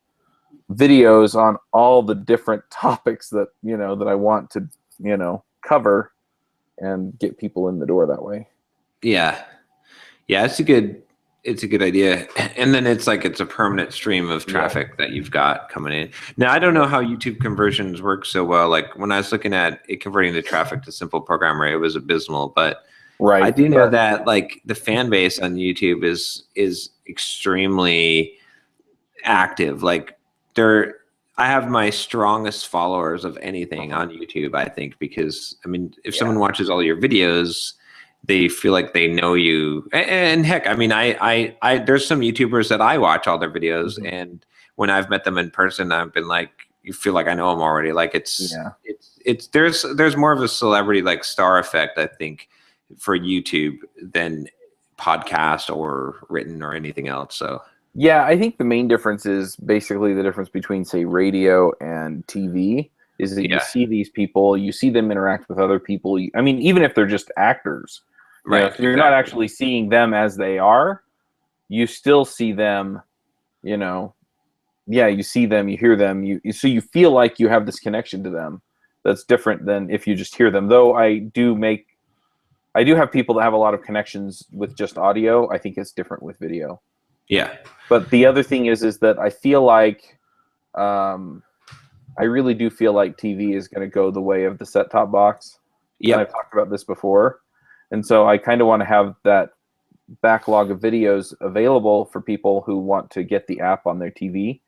videos on all the different topics that that I want to cover, and get people in the door that way. Yeah. It's a good idea. And then it's a permanent stream of traffic that you've got coming in. Now, I don't know how YouTube conversions work so well. Like when I was looking at it converting the traffic to Simple Programmer, it was abysmal. But I do know that the fan base on YouTube is extremely active. I have my strongest followers of anything on YouTube, I think, because if someone watches all your videos, they feel like they know you. And heck, I there's some YouTubers that I watch all their videos, and when I've met them in person, I've been like, you feel like I know them already. There's more of a celebrity star effect, I think, for YouTube than podcast or written or anything else. So yeah, I think the main difference is basically the difference between, say, radio and TV is that you see these people, you see them interact with other people. Even if they're just actors, right? If you're not actually seeing them as they are, you still see them, you see them, you hear them, so you feel like you have this connection to them that's different than if you just hear them. Though I do have people that have a lot of connections with just audio. I think it's different with video. Yeah. But the other thing is that I feel like, I really do feel like TV is going to go the way of the set-top box. Yeah, I've talked about this before. And so I kind of want to have that backlog of videos available for people who want to get the app on their TV.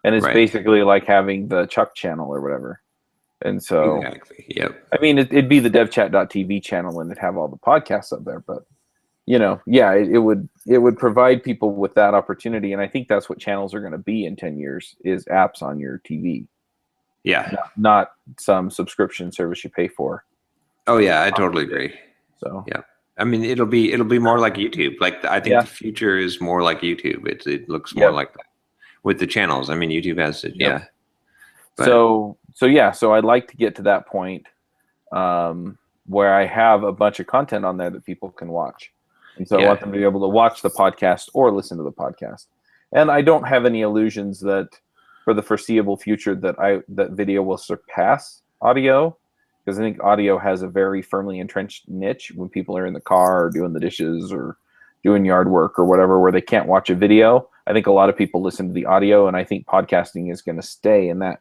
And it's basically like having the Chuck channel or whatever. And so, it'd be the devchat.tv channel, and it'd have all the podcasts up there. But, it would provide people with that opportunity. And I think that's what channels are going to be in 10 years is apps on your TV. Yeah. Not some subscription service you pay for. Oh yeah, I totally agree. So yeah, it'll be more like YouTube. I think the future is more like YouTube. It looks more like that with the channels. YouTube has it. Yeah. But, so I'd like to get to that point where I have a bunch of content on there that people can watch. And so I want them to be able to watch the podcast or listen to the podcast. And I don't have any illusions that for the foreseeable future that video will surpass audio, because I think audio has a very firmly entrenched niche when people are in the car or doing the dishes or doing yard work or whatever, where they can't watch a video. I think a lot of people listen to the audio, and I think podcasting is going to stay in that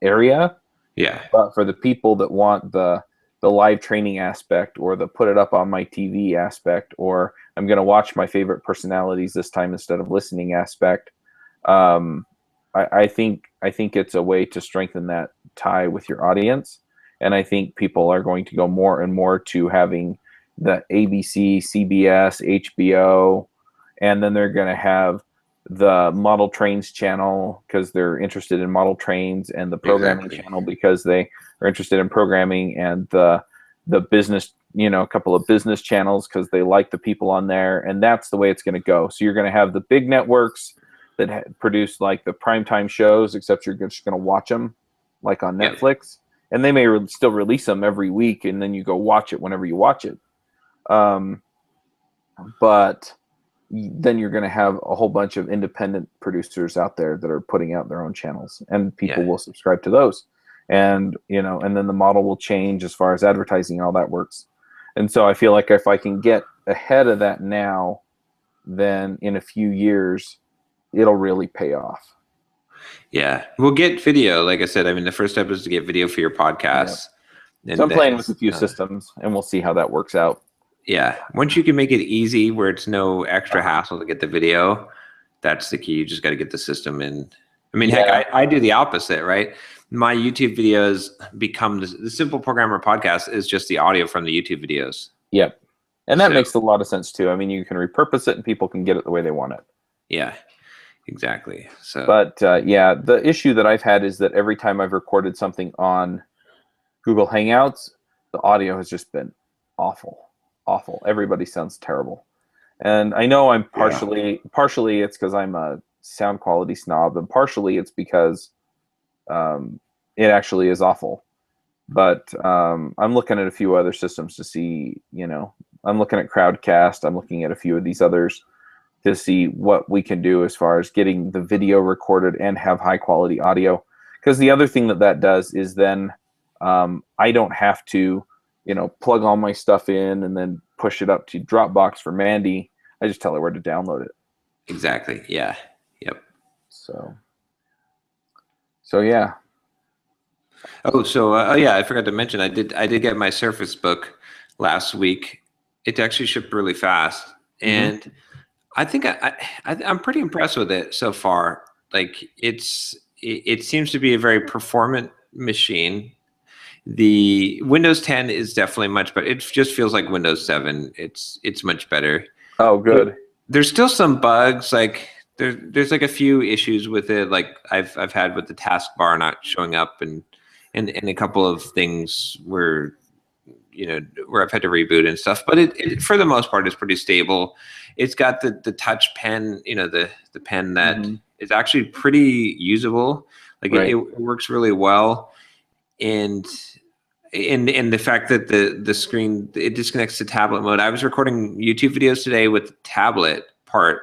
area. Yeah. But for the people that want the live training aspect, or the put it up on my TV aspect, or I'm going to watch my favorite personalities this time instead of listening aspect, I think it's a way to strengthen that tie with your audience. And I think people are going to go more and more to having the ABC, CBS, HBO, and then they're going to have the model trains channel because they're interested in model trains, and the programming channel because they are interested in programming, and the business, a couple of business channels because they like the people on there. And that's the way it's going to go. So you're going to have the big networks that produce the primetime shows, except you're just going to watch them on Netflix. And they may still release them every week, and then you go watch it whenever you watch it. But then you're going to have a whole bunch of independent producers out there that are putting out their own channels, and people will subscribe to those. And, and then the model will change as far as advertising and all that works. And so I feel like if I can get ahead of that now, then in a few years, it'll really pay off. Yeah, we'll get video. Like I said, the first step is to get video for your podcast. Yeah. So I'm playing with a few systems, and we'll see how that works out. Yeah, once you can make it easy where it's no extra hassle to get the video, that's the key. You just got to get the system in I mean, heck, I do the opposite, right? My YouTube videos become the Simple Programmer podcast is just the audio from the YouTube videos. Yep. And that makes a lot of sense too. I mean, you can repurpose it and people can get it the way they want it. Yeah, exactly. So, but yeah, the issue that I've had is that every time I've recorded something on Google Hangouts, the audio has just been awful. Everybody sounds terrible. And I know I'm partially it's because I'm a sound quality snob, and partially it's because it actually is awful. But I'm looking at a few other systems to see, I'm looking at Crowdcast, I'm looking at a few of these others to see what we can do as far as getting the video recorded and have high quality audio. Because the other thing that does is then I don't have to, plug all my stuff in and then push it up to Dropbox for Mandy. I just tell her where to download it. Exactly. Yeah. Yep. So yeah. Oh, so yeah, I forgot to mention I did get my Surface Book last week. It actually shipped really fast, and I think I'm pretty impressed with it so far. Like it seems to be a very performant machine. The Windows 10 is definitely much better. It just feels like Windows 7. It's much better. Oh, good. There's still some bugs. Like there's like a few issues with it. Like I've had with the taskbar not showing up, and a couple of things where where I've had to reboot and stuff. But it for the most part is pretty stable. It's got the touch pen, the pen that is actually pretty usable. Like it works really well. And the fact that the screen, it disconnects to tablet mode. I was recording YouTube videos today with the tablet part,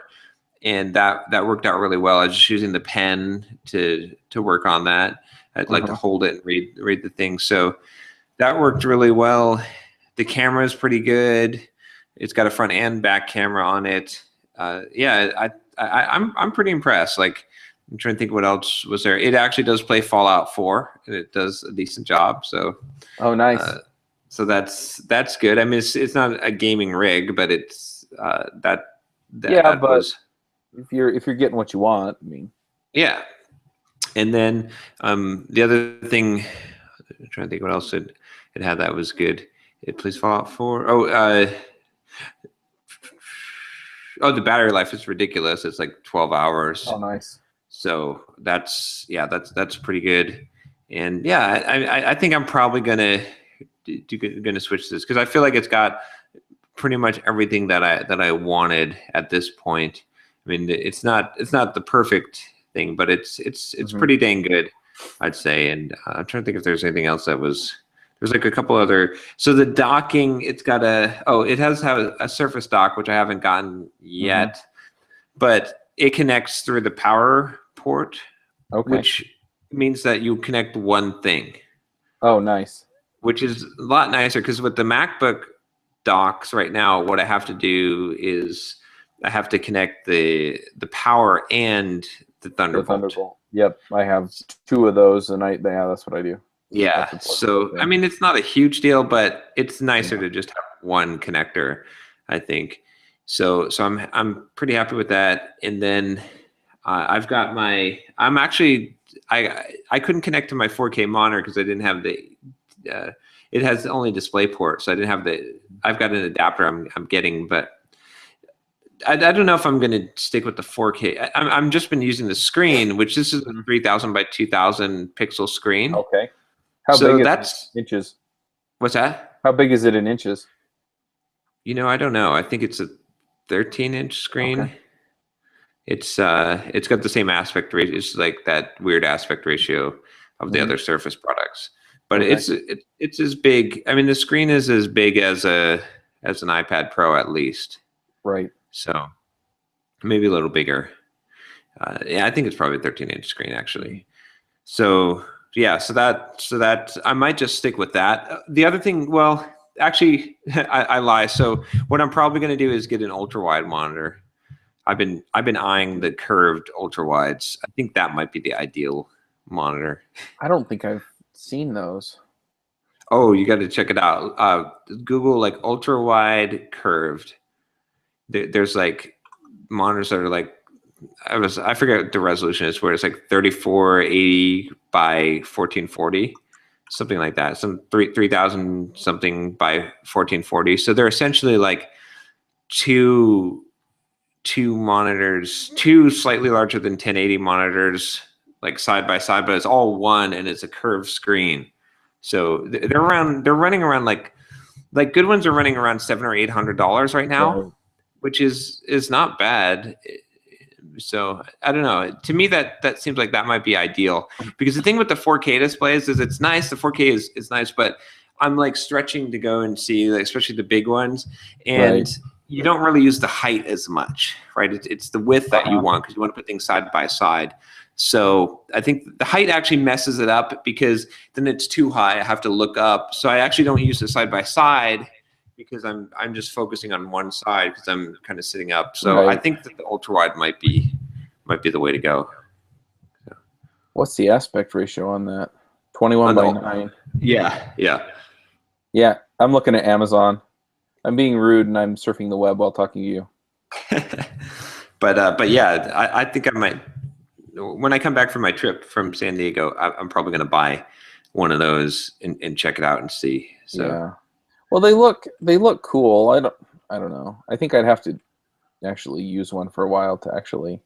and that worked out really well. I was just using the pen to work on that. I'd like to hold it and read the thing. So that worked really well. The camera is pretty good. It's got a front and back camera on it. Yeah, I'm pretty impressed. Like, I'm trying to think what else was there. It actually does play Fallout 4, and it does a decent job. So, oh, nice. So that's good. I mean, it's not a gaming rig, but it's that but was, if you're getting what you want, I mean, yeah. And then the other thing, I'm trying to think what else it had that was good. It plays Fallout 4. The battery life is ridiculous. It's like 12 hours. Oh, nice. So that's pretty good. And yeah, I think I'm probably gonna switch this because I feel like it's got pretty much everything that I wanted at this point. I mean, it's not the perfect thing, but it's pretty dang good, I'd say. And I'm trying to think if there's anything else that was. There's like a couple other. So the docking, it's got it has a Surface dock, which I haven't gotten yet, but it connects through the power port, which means that you connect one thing. Oh, nice. Which is a lot nicer because with the MacBook docks right now, what I have to do is I have to connect the power and the Thunderbolt. Yep, I have 2 of those, and that's what I do. Yeah, so I mean, it's not a huge deal, but it's nicer to just have one connector, I think. So I'm pretty happy with that. And then I've got I couldn't connect to my 4K monitor because I didn't have it has only DisplayPort, so I didn't have I've got an adapter I'm getting, but I don't know if I'm going to stick with the 4K. I'm just been using the screen, which this is a 3000 by 2000 pixel screen. Okay. How big is it in inches? What's that? How big is it in inches? I don't know. I think it's a 13-inch screen. Okay. It's got the same aspect ratio. It's like that weird aspect ratio of the other Surface products. But it's as big. I mean, the screen is as big as an iPad Pro at least. Right. So maybe a little bigger. Yeah, I think it's probably a 13-inch screen actually. So yeah, so that I might just stick with that. The other thing, well, actually, I lie. So what I'm probably going to do is get an ultra wide monitor. I've been eyeing the curved ultra wides. I think that might be the ideal monitor. I don't think I've seen those. Oh, you got to check it out. Google like ultra wide curved. There's like monitors that are like I forget what the resolution is, where it's like 3480 by 1440, something like that. Some 3000 something by 1440. So they're essentially like two monitors, two slightly larger than 1080 monitors, like side by side, but it's all one and it's a curved screen. So they're running around like good ones are running around $700 or $800 right now, Right. which is not bad. So I don't know. To me, that seems like that might be ideal, because the thing with the 4K displays is it's nice. The 4K is nice, but I'm like stretching to go and see, like, especially the big ones, and Right. you don't really use the height as much, right? It's the width that you want, because you want to put things side by side. So I think the height actually messes it up, because then it's too high. I have to look up. So I actually don't use the side by side, because I'm just focusing on one side because I'm kind of sitting up. So I Right. think that the ultra wide might be the way to go. What's the aspect ratio on that? 21 by 9. Yeah, yeah. Yeah, I'm looking at Amazon. I'm being rude and I'm surfing the web while talking to you. But yeah, I think I might, when I come back from my trip from San Diego, I'm probably going to buy one of those and check it out and see. So Yeah. Well, they look cool. I don't know. I think I'd have to actually use one for a while to actually.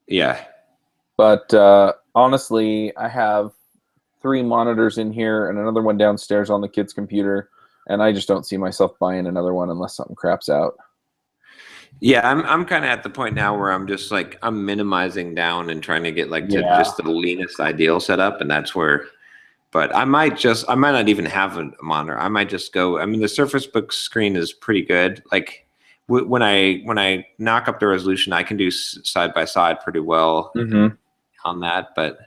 yeah. But honestly, I have 3 monitors in here and another one downstairs on the kid's computer, and I just don't see myself buying another one unless something craps out. Yeah, I'm kind of at the point now where I'm just like, I'm minimizing down and trying to get like to just the leanest ideal setup, and that's where. But I might not even have a monitor. I might just go. I mean, the Surface Book screen is pretty good. Like when I knock up the resolution, I can do side by side pretty well on that. But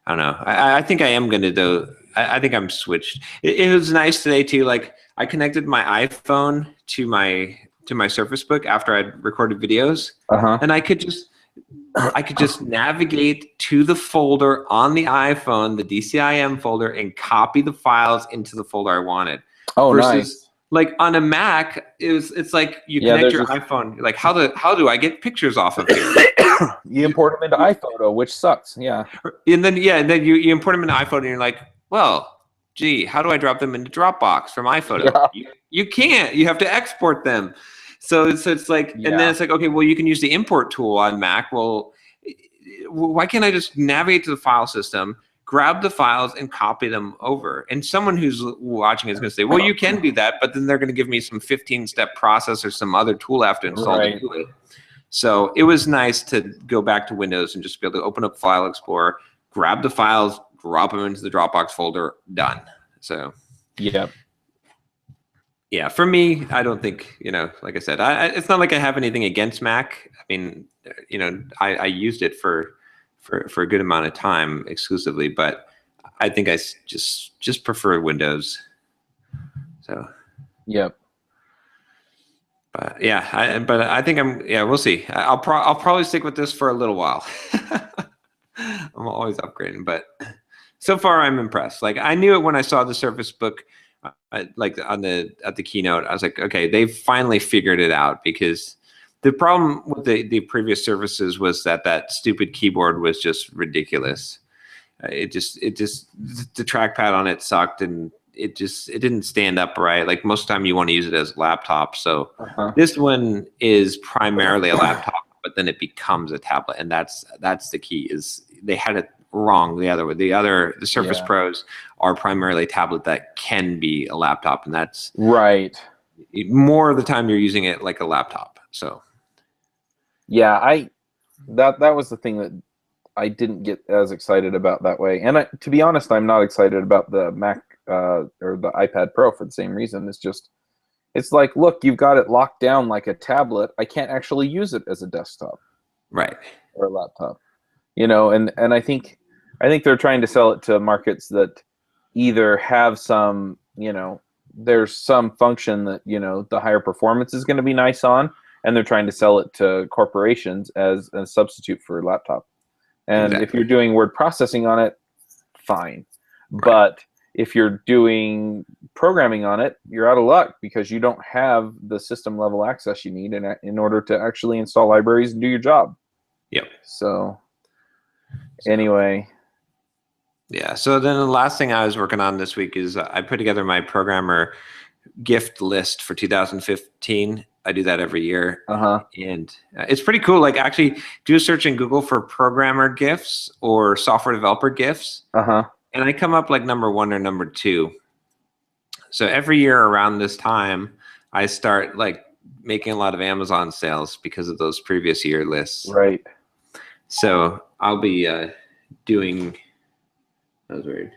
I don't know. I think I am going to do. I think I'm switched. It was nice today too. Like I connected my iPhone to my Surface Book after I'd recorded videos, and I could just navigate to the folder on the iPhone, the DCIM folder, and copy the files into the folder I wanted. Oh, versus nice. like on a Mac, it's like you connect your iPhone. Like how do I get pictures off of here? You import them into iPhoto, which sucks. Yeah. And then you import them into iPhoto, and you're like, well, gee, how do I drop them into Dropbox from iPhoto? Yeah. You can't. You have to export them. So it's like, and then it's like, okay, well, you can use the import tool on Mac. Well, why can't I just navigate to the file system, grab the files, and copy them over? And someone who's watching is going to say, well, you can do that, but then they're going to give me some 15-step process or some other tool I have to install to do it. So it was nice to go back to Windows and just be able to open up File Explorer, grab the files, drop them into the Dropbox folder, done. So yeah, for me, I don't think, like I said, it's not like I have anything against Mac. I mean, I used it for a good amount of time exclusively, but I think I just prefer Windows. So. But yeah, I think we'll see. I'll probably stick with this for a little while. I'm always upgrading, but so far I'm impressed. Like I knew it when I saw the Surface Book. Like at the keynote, I was like, okay, they've finally figured it out, because the problem with the previous Surfaces was that stupid keyboard was just ridiculous. The trackpad on it sucked, and it didn't stand up right. Like most of the time you want to use it as a laptop. So this one is primarily a laptop, but then it becomes a tablet, and that's the key. Is they had it wrong the other way. The Surface Pros are primarily a tablet that can be a laptop, and that's right. More of the time you're using it like a laptop. So yeah, that was the thing that I didn't get as excited about that way. And to be honest, I'm not excited about the Mac or the iPad Pro for the same reason. It's like, look, you've got it locked down like a tablet. I can't actually use it as a desktop, right, or a laptop. And I think they're trying to sell it to markets that either have some, there's some function that, the higher performance is going to be nice on, and they're trying to sell it to corporations as a substitute for a laptop. And if you're doing word processing on it, fine. Right. But if you're doing programming on it, you're out of luck, because you don't have the system level access you need in order to actually install libraries and do your job. Yep. So anyway. Yeah. So then the last thing I was working on this week is I put together my programmer gift list for 2015. I do that every year. And it's pretty cool. Like actually do a search in Google for programmer gifts or software developer gifts. And I come up like number 1 or number 2. So every year around this time, I start like making a lot of Amazon sales because of those previous year lists. Right. So I'll be doing. That was weird.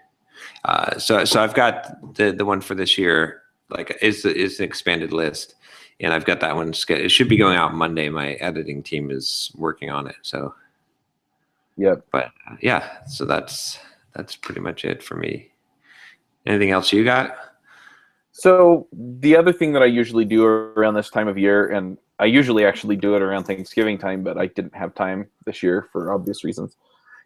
So I've got the one for this year. Like is an expanded list, and I've got that one. It should be going out Monday. My editing team is working on it. So. Yep. But yeah, so that's pretty much it for me. Anything else you got? So the other thing that I usually do around this time of year, and I usually actually do it around Thanksgiving time, but I didn't have time this year for obvious reasons,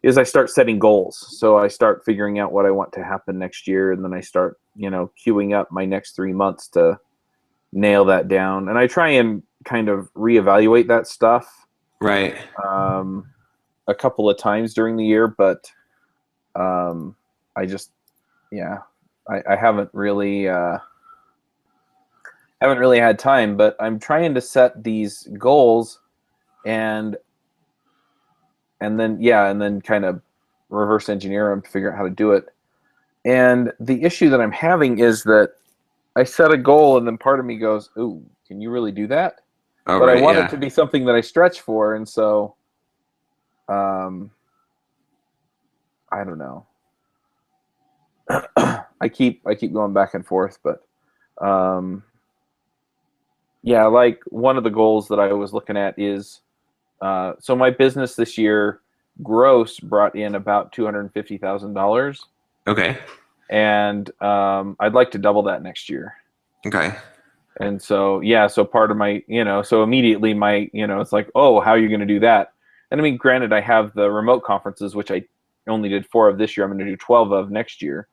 is I start setting goals. So I start figuring out what I want to happen next year, and then I start, queuing up my next 3 months to nail that down. And I try and kind of reevaluate that stuff. Right. A couple of times during the year, but I just, I haven't really had time, but I'm trying to set these goals and then kind of reverse engineer them to figure out how to do it. And the issue that I'm having is that I set a goal and then part of me goes, "Ooh, can you really do that?" Oh, but right, I want it to be something that I stretch for, and so I don't know. I keep going back and forth, but like one of the goals that I was looking at is so my business this year gross brought in about $250,000. Okay. And I'd like to double that next year. Okay. And so so part of my so immediately my it's like, oh, how are you going to do that? And I mean, granted, I have the remote conferences, which I only did 4 of this year. I'm going to do 12 of next year.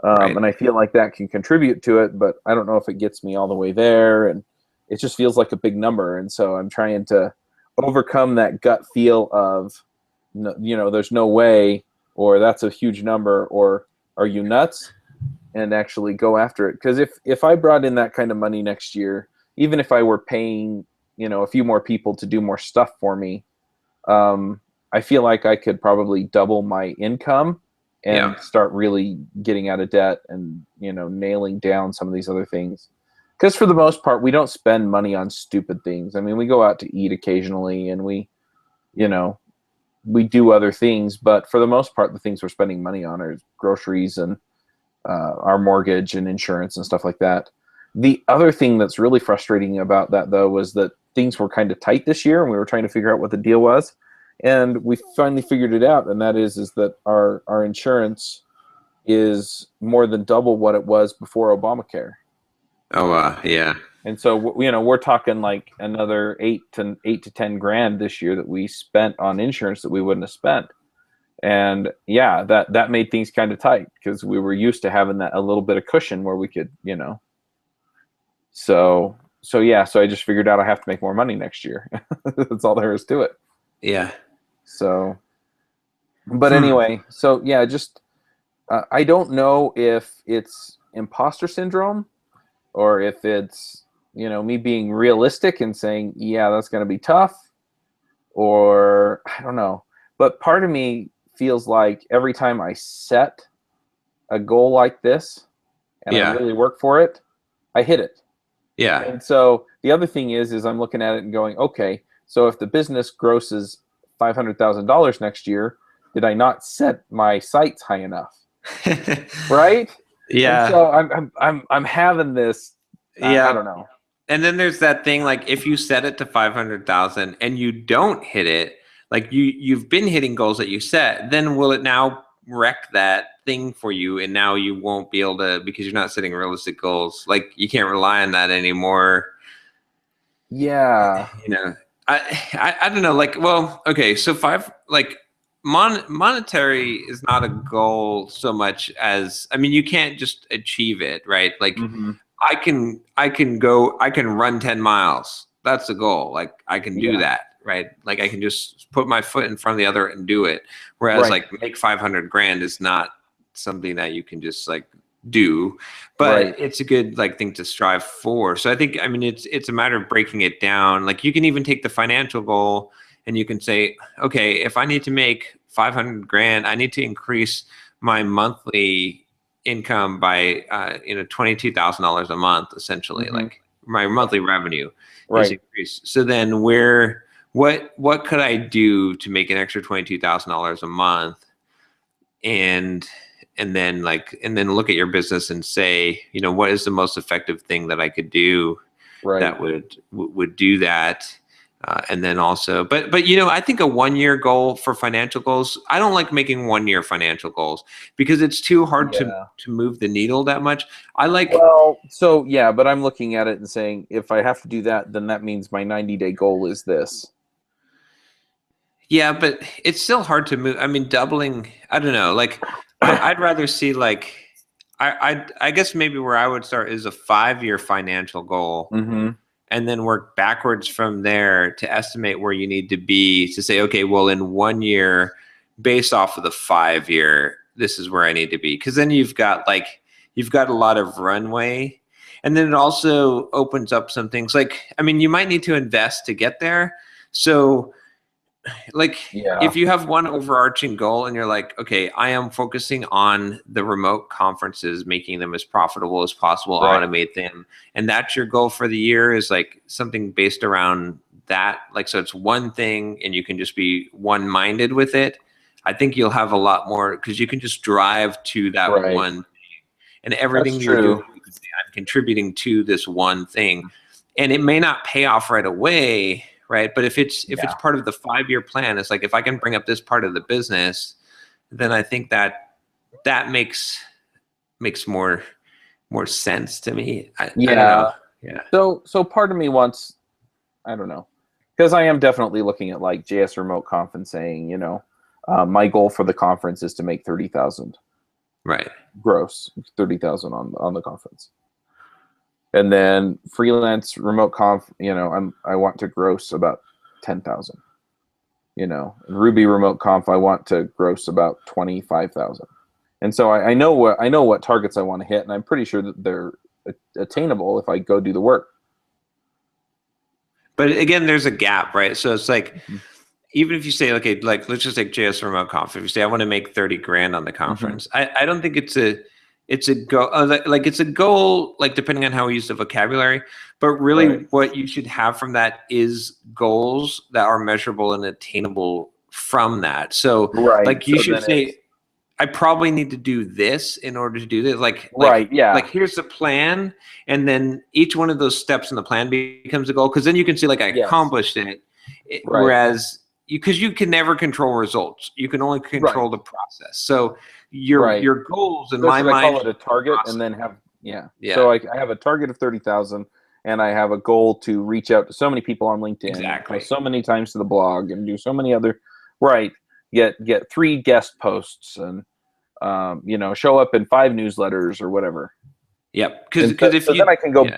Right. And I feel like that can contribute to it, but I don't know if it gets me all the way there. And it just feels like a big number. And so I'm trying to overcome that gut feel of, there's no way, or that's a huge number, or are you nuts? And actually go after it. Because if I brought in that kind of money next year, even if I were paying, a few more people to do more stuff for me, I feel like I could probably double my income and start really getting out of debt and, nailing down some of these other things. Because for the most part, we don't spend money on stupid things. I mean, we go out to eat occasionally and we do other things. But for the most part, the things we're spending money on are groceries and our mortgage and insurance and stuff like that. The other thing that's really frustrating about that, though, was that things were kind of tight this year and we were trying to figure out what the deal was. And we finally figured it out, and that is that our insurance is more than double what it was before Obamacare. Oh, yeah. And so we're talking like another 8 to 10 grand this year that we spent on insurance that we wouldn't have spent. And that made things kind of tight because we were used to having that a little bit of cushion where we could, So I just figured out I have to make more money next year. That's all there is to it. Yeah. So, but anyway, so just I don't know if it's imposter syndrome or if it's, me being realistic and saying, that's going to be tough, or I don't know. But part of me feels like every time I set a goal like this and I really work for it, I hit it. Yeah. And so the other thing is I'm looking at it and going, okay, so if the business grosses $500,000 next year, did I not set my sights high enough? Right? Yeah. And so I'm having this. I don't know. And then there's that thing, like if you set it to 500,000 and you don't hit it, like you've been hitting goals that you set, then will it now wreck that thing for you? And now you won't be able to, because you're not setting realistic goals. Like you can't rely on that anymore. Yeah. I don't know. Like, well, okay. So monetary is not a goal so much as, I mean, you can't just achieve it, right? Like I can run 10 miles. That's the goal. Like I can do that. right? Like I can just put my foot in front of the other and do it. Whereas Right. like make 500 grand is not something that you can just like do, but Right. it's a good like thing to strive for. So I think, I mean, it's a matter of breaking it down. Like you can even take the financial goal and you can say, okay, if I need to make 500 grand, I need to increase my monthly income by, $22,000 a month, essentially. Mhm. Like my monthly revenue is Right. increased. So then what could I do to make an extra $22,000 a month? And then look at your business and say, what is the most effective thing that I could do Right. that would do that. And then also, but I think a 1 year goal for financial goals, I don't like making 1 year financial goals because it's too hard to move the needle that much. I like, Well, so yeah, but I'm looking at it and saying, if I have to do that, then that means my 90-day goal is this. yeah, but it's still hard to move. I mean, doubling, I don't know, like I'd rather see like, I guess maybe where I would start is a 5 year financial goal. Mm-hmm. And then work backwards from there to estimate where you need to be to say, okay, well, in 1 year, based off of the 5 year, this is where I need to be. Because then you've got a lot of runway. And then it also opens up some things like, I mean, you might need to invest to get there. So like if you have one overarching goal and you're like, okay, I am focusing on the remote conferences, making them as profitable as possible, automate them, and that's your goal for the year, is like something based around that. Like, so it's one thing and you can just be one-minded with it. I think you'll have a lot more because you can just drive to that one thing, and everything you're doing, you can say, I'm contributing to this one thing, and it may not pay off right away. Right. But if it's part of the 5 year plan, it's like, if I can bring up this part of the business, then I think that makes more sense to me. I don't know. Yeah. So part of me wants, I don't know, because I am definitely looking at like JS Remote Conf and saying, my goal for the conference is to make 30,000. Right. Gross, 30,000 on the conference. And then freelance remote conf, I want to gross about 10,000. And Ruby remote conf, I want to gross about 25,000. And so I know what targets I want to hit, and I'm pretty sure that they're attainable if I go do the work. But again, there's a gap, right? So it's like, even if you say, okay, like let's just take JS Remote Conf. If you say I want to make 30 grand on the conference, I don't think it's a goal. Like it's a goal, like depending on how we use the vocabulary. But really, what you should have from that is goals that are measurable and attainable from that. So, like you should say, I probably need to do this in order to do this. Like here's the plan, and then each one of those steps in the plan becomes a goal, because then you can see like I accomplished it. Whereas because you can never control results, you can only control the process. So your goals in my mind, I call it a target, and then have So I have a target of 30,000, and I have a goal to reach out to so many people on LinkedIn, so many times to the blog, and do so many other get 3 guest posts, and show up in 5 newsletters or whatever. Yep. Because if then I can go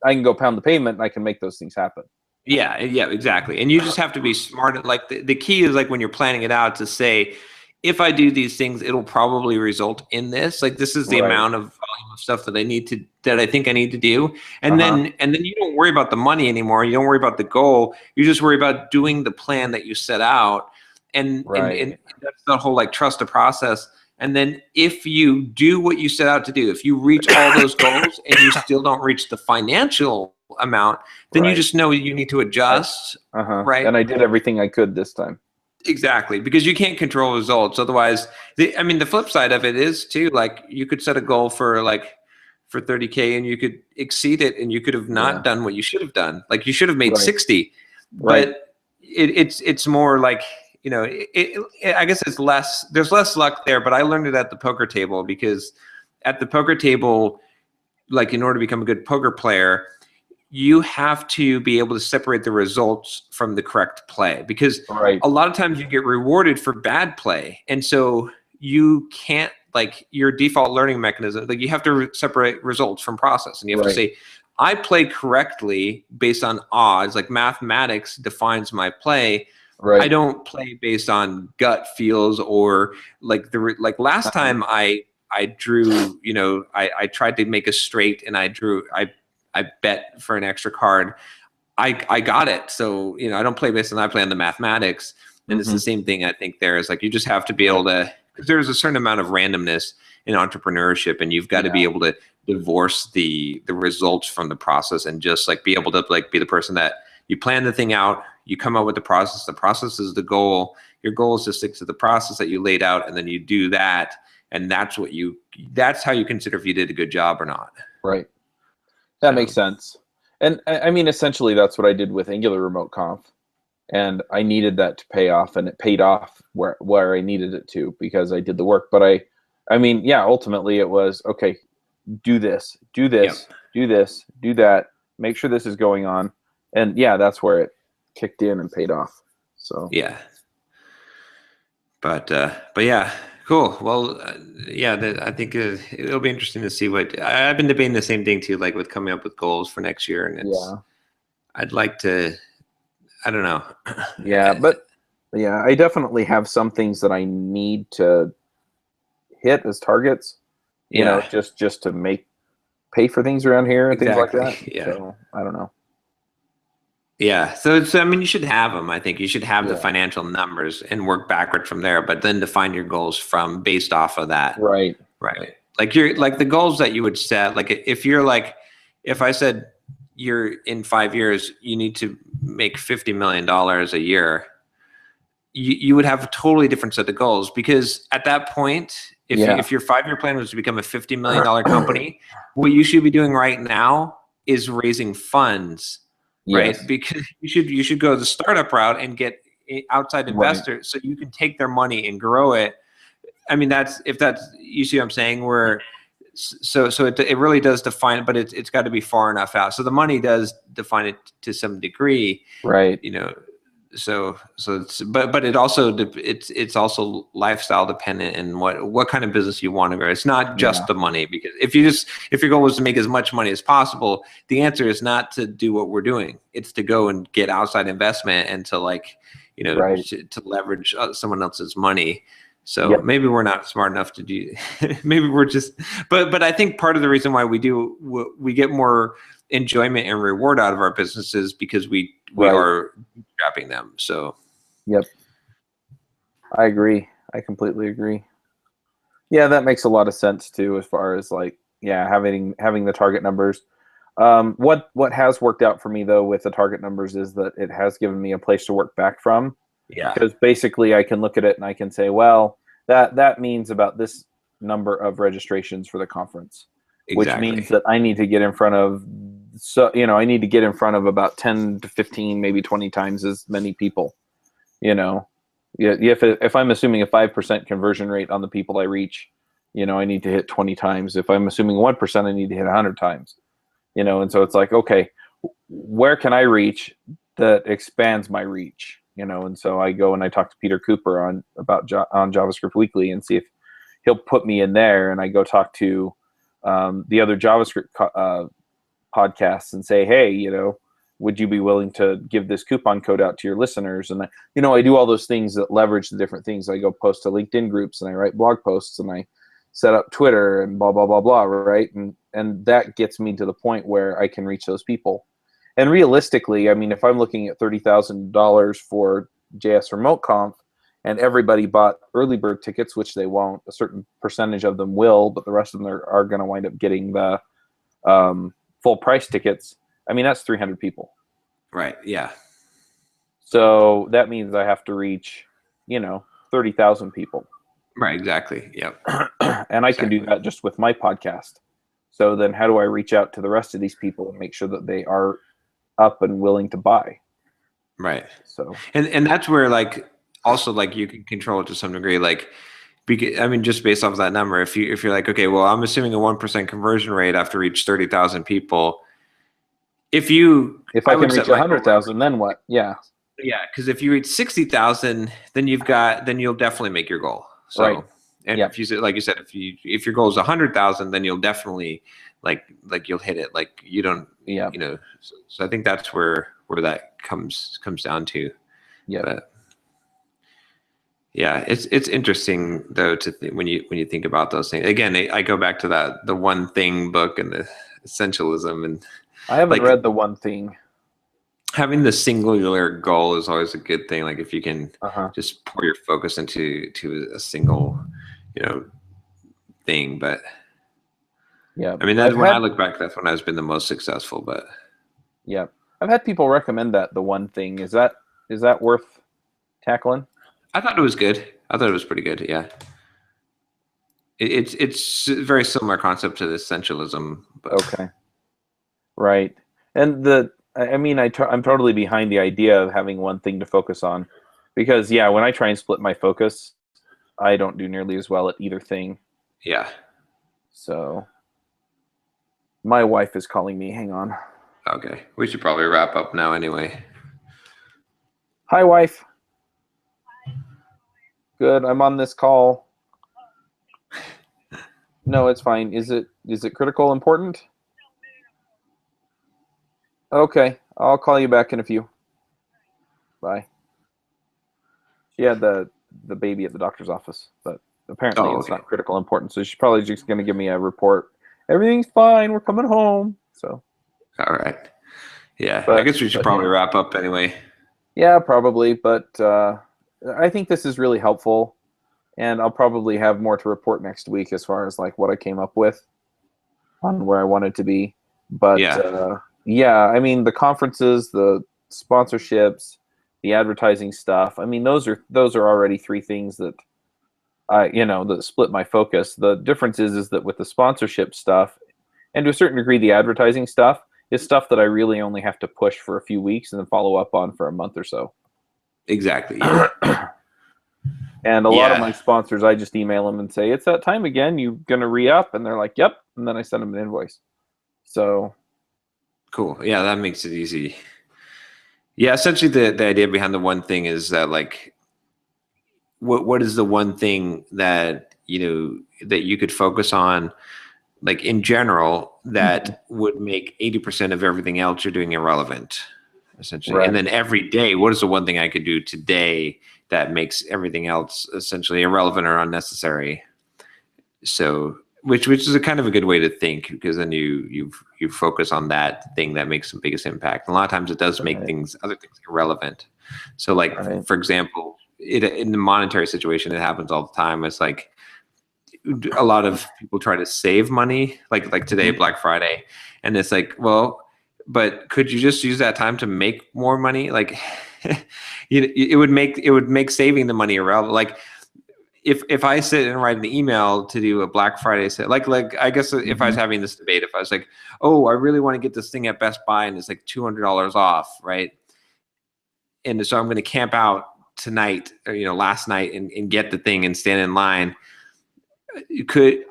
I can go pound the pavement, and I can make those things happen. Yeah, exactly. And you just have to be smart. Like the key is like when you're planning it out to say, if I do these things, it'll probably result in this. Like this is the amount of volume of stuff that I think I need to do. And then you don't worry about the money anymore. You don't worry about the goal. You just worry about doing the plan that you set out. And that's the whole like trust the process. And then if you do what you set out to do, if you reach all those goals and you still don't reach the financial amount, then you just know you need to adjust. Right. And I did everything I could this time. Exactly. Because you can't control results. Otherwise, the flip side of it is too, like you could set a goal for 30K and you could exceed it, and you could have not done what you should have done. Like you should have made 60, but it's more like, I guess there's less luck there, but I learned it at the poker table, because at the poker table, like in order to become a good poker player, you have to be able to separate the results from the correct play, because a lot of times you get rewarded for bad play. And so you can't, like your default learning mechanism, like you have to separate results from process, and you have to say, I play correctly based on odds. Like mathematics defines my play. Right. I don't play based on gut feels or like last time I drew, I tried to make a straight and I bet for an extra card. I got it. So, I don't play based on, I play on the mathematics. And it's the same thing I think there is like, you just have to be able to, because there's a certain amount of randomness in entrepreneurship, and you've got to be able to divorce the results from the process and just like be able to like be the person that you plan the thing out, you come up with the process is the goal. Your goal is to stick to the process that you laid out, and then you do that. And that's how you consider if you did a good job or not. Right. That makes sense. And I mean, essentially that's what I did with Angular Remote Conf. And I needed that to pay off, and it paid off where I needed it to because I did the work. But I mean, yeah, ultimately it was, okay, do this, do this, do this, do that, make sure this is going on. And yeah, that's where it kicked in and paid off. So yeah. But yeah, cool. Well, I think it'll be interesting to see I've been debating the same thing too, like with coming up with goals for next year. And I'd like to, I don't know. Yeah, but yeah, I definitely have some things that I need to hit as targets, you know, just to pay for things around here and things like that. Yeah. So I don't know. Yeah. So I mean, you should have them. I think you should have the financial numbers and work backward from there, but then define your goals based off of that. Right. Right. Like the goals that you would set, like if I said you're in 5 years, you need to make $50 million a year, you would have a totally different set of goals, because at that point, if your 5-year plan was to become a $50 million company, what you should be doing right now is raising funds, right? Because you should go the startup route and get outside investors so you can take their money and grow it. I mean, you see what I'm saying? So it really does define it, but it's got to be far enough out. So the money does define it to some degree, right? So it's, but it also it's also lifestyle dependent and what kind of business you want to grow. It's not just the money, because if your goal was to make as much money as possible, the answer is not to do what we're doing. It's to go and get outside investment and to to leverage someone else's money. So maybe we're not smart enough to do. Maybe we're just. But I think part of the reason why we get more enjoyment and reward out of our businesses because we are bootstrapping them. So. Yep. I agree. I completely agree. Yeah, that makes a lot of sense too, as far as having the target numbers. What has worked out for me though with the target numbers is that it has given me a place to work back from. Yeah. Because basically I can look at it and I can say, well, that means about this number of registrations for the conference, which means that I need to get in front of, about 10 to 15, maybe 20 times as many people, if I'm assuming a 5% conversion rate on the people I reach, I need to hit 20 times. If I'm assuming 1%, I need to hit 100 times, and so it's like, okay, where can I reach that expands my reach? And so I go and I talk to Peter Cooper on JavaScript Weekly and see if he'll put me in there. And I go talk to the other JavaScript podcasts and say, hey, would you be willing to give this coupon code out to your listeners? And I do all those things that leverage the different things. I go post to LinkedIn groups and I write blog posts and I set up Twitter and blah, blah, blah, blah, right? And that gets me to the point where I can reach those people. And realistically, I mean, if I'm looking at $30,000 for JS Remote Conf and everybody bought early bird tickets, which they won't, a certain percentage of them will, but the rest of them are going to wind up getting the full price tickets. I mean, that's 300 people. Right. Yeah. So that means I have to reach, 30,000 people. Right. Exactly. Yep. And I can do that just with my podcast. So then how do I reach out to the rest of these people and make sure that they are up and willing to buy? Right. So and that's where also you can control it to some degree, just based off of that number. If you're like, okay, well, I'm assuming a 1% conversion rate after reach 30,000 people. If I can reach 100,000, then what? Yeah. Yeah, because if you reach 60,000, then you'll definitely make your goal. So, right. And if you said, like you said, if your goal is 100,000, then you'll definitely like you'll hit it. Like you don't, Yeah. So I think that's where that comes down to. Yeah. But yeah, it's interesting though when you think about those things. Again, I go back to the One Thing book and the essentialism, and I haven't like read The One Thing. having the singular goal is always a good thing. Like if you can just pour your focus into a single, thing. But Yeah. I mean, that's when I look back, that's when I've been the most successful. But yeah, I've had people recommend that The One Thing. Is that worth tackling? I thought it was good. I thought it was pretty good. Yeah. It's a very similar concept to the essentialism. But. Okay. Right. And I'm totally behind the idea of having one thing to focus on, because when I try and split my focus, I don't do nearly as well at either thing. Yeah. So my wife is calling me. Hang on. Okay. We should probably wrap up now anyway. Hi, wife. Good. I'm on this call. No, it's fine. Is it critical, important? Okay. I'll call you back in a few. Bye. She had the baby at the doctor's office, but apparently it's not critical important. So she's probably just going to give me a report. Everything's fine. We're coming home. So. All right. Yeah. I guess we should probably wrap up anyway. Yeah, probably. But I think this is really helpful, and I'll probably have more to report next week as far as like what I came up with on where I wanted to be. But I mean, the conferences, the sponsorships, the advertising stuff. I mean, those are already three things that that split my focus. The difference is that with the sponsorship stuff, and to a certain degree, the advertising stuff is stuff that I really only have to push for a few weeks and then follow up on for a month or so. Exactly. Yeah. And a lot of my sponsors, I just email them and say, it's that time again. You gonna re-up? And they're like, yep. And then I send them an invoice. So cool. Yeah, that makes it easy. Yeah, essentially the idea behind the one thing is that like what is the one thing that that you could focus on, like in general, that would make 80% of everything else you're doing irrelevant, essentially. Right. And then every day, what is the one thing I could do today that makes everything else essentially irrelevant or unnecessary? So which is a kind of a good way to think, because then you focus on that thing that makes the biggest impact. And a lot of times it does make other things irrelevant. So like for example, in the monetary situation, it happens all the time. It's like a lot of people try to save money, like today, Black Friday, and it's like, well, but could you just use that time to make more money? Like, it would make saving the money irrelevant. Like, if I sit and write an email to do a Black Friday sale, like I guess if I was having this debate, if I was like, oh, I really want to get this thing at Best Buy and it's like $200 off, right? And so I'm going to camp out tonight, or last night, and get the thing and stand in line.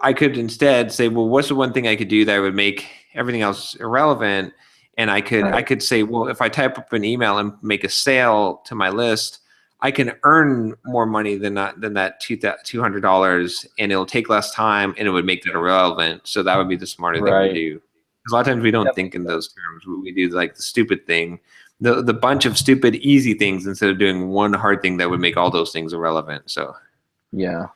I could instead say, well, what's the one thing I could do that would make everything else irrelevant? And I could say, well, if I type up an email and make a sale to my list, I can earn more money than that $200, and it'll take less time, and it would make that irrelevant. So that would be the smarter thing to do. Because a lot of times we don't think in those terms. We do like the stupid thing, the bunch of stupid easy things, instead of doing one hard thing that would make all those things irrelevant. So yeah.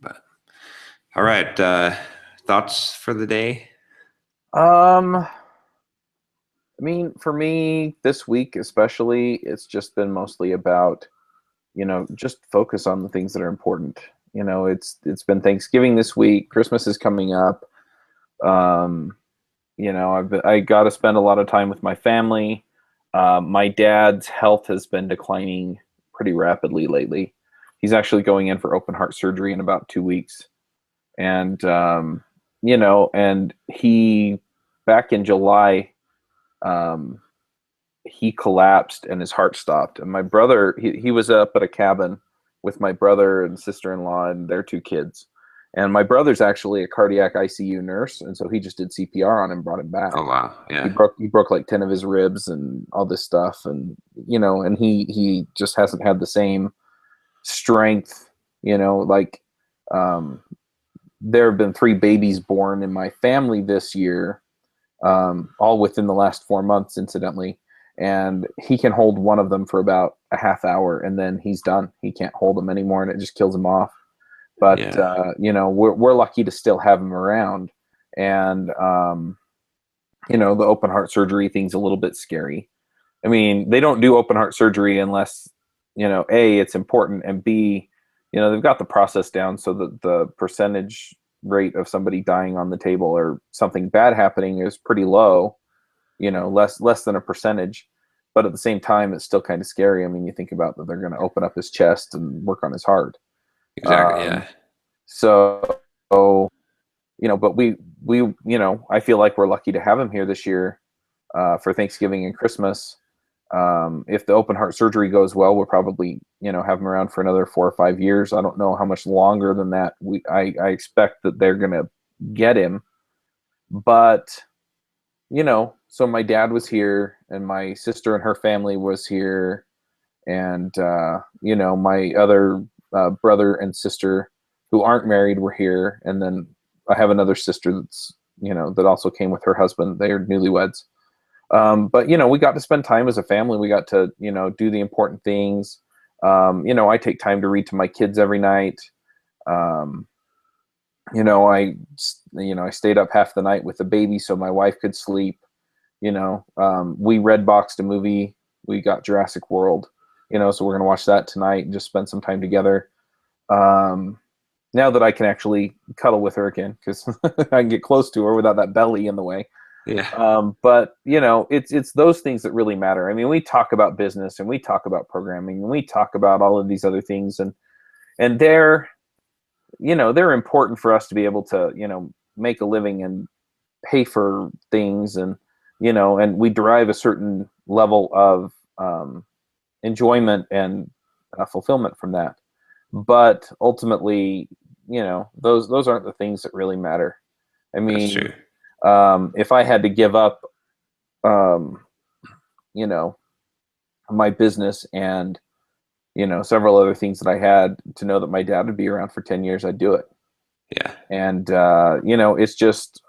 But all right, thoughts for the day? I mean, for me this week especially, it's just been mostly about, just focus on the things that are important. It's been Thanksgiving this week. Christmas is coming up. I got to spend a lot of time with my family. My dad's health has been declining pretty rapidly lately. He's actually going in for open heart surgery in about 2 weeks. And, and he, back in July, he collapsed and his heart stopped. And my brother, he was up at a cabin with my brother and sister-in-law and their 2 kids. And my brother's actually a cardiac ICU nurse, and so he just did CPR on him and brought him back. Oh wow! Yeah, he broke like 10 of his ribs and all this stuff, and and he just hasn't had the same strength, there have been 3 babies born in my family this year, all within the last 4 months, incidentally. And he can hold one of them for about a half hour, and then he's done. He can't hold them anymore, and it just kills him off. But we're lucky to still have him around. And the open heart surgery thing's a little bit scary. I mean, they don't do open heart surgery unless, A, it's important, and B, they've got the process down so that the percentage rate of somebody dying on the table or something bad happening is pretty low, less than a percentage. But at the same time, it's still kind of scary. I mean, you think about that they're going to open up his chest and work on his heart. Exactly. Yeah. So, but we I feel like we're lucky to have him here this year for Thanksgiving and Christmas. If the open heart surgery goes well, we'll probably, have him around for another 4 or 5 years. I don't know how much longer than that. I expect that they're going to get him, but, so my dad was here and my sister and her family was here. And, my other brother and sister who aren't married were here. And then I have another sister that's, that also came with her husband. They are newlyweds. But, we got to spend time as a family. We got to, do the important things. I take time to read to my kids every night. I stayed up half the night with the baby so my wife could sleep. We red boxed a movie. We got Jurassic World, so we're going to watch that tonight and just spend some time together. Now that I can actually cuddle with her again, because I can get close to her without that belly in the way. Yeah. But it's those things that really matter. I mean, we talk about business and we talk about programming and we talk about all of these other things, and they're important for us to be able to, make a living and pay for things, and, and we derive a certain level of enjoyment and fulfillment from that. But ultimately, those aren't the things that really matter. I mean, That's true. If I had to give up, my business and, several other things that I had to know that my dad would be around for 10 years, I'd do it. Yeah. And, it's just,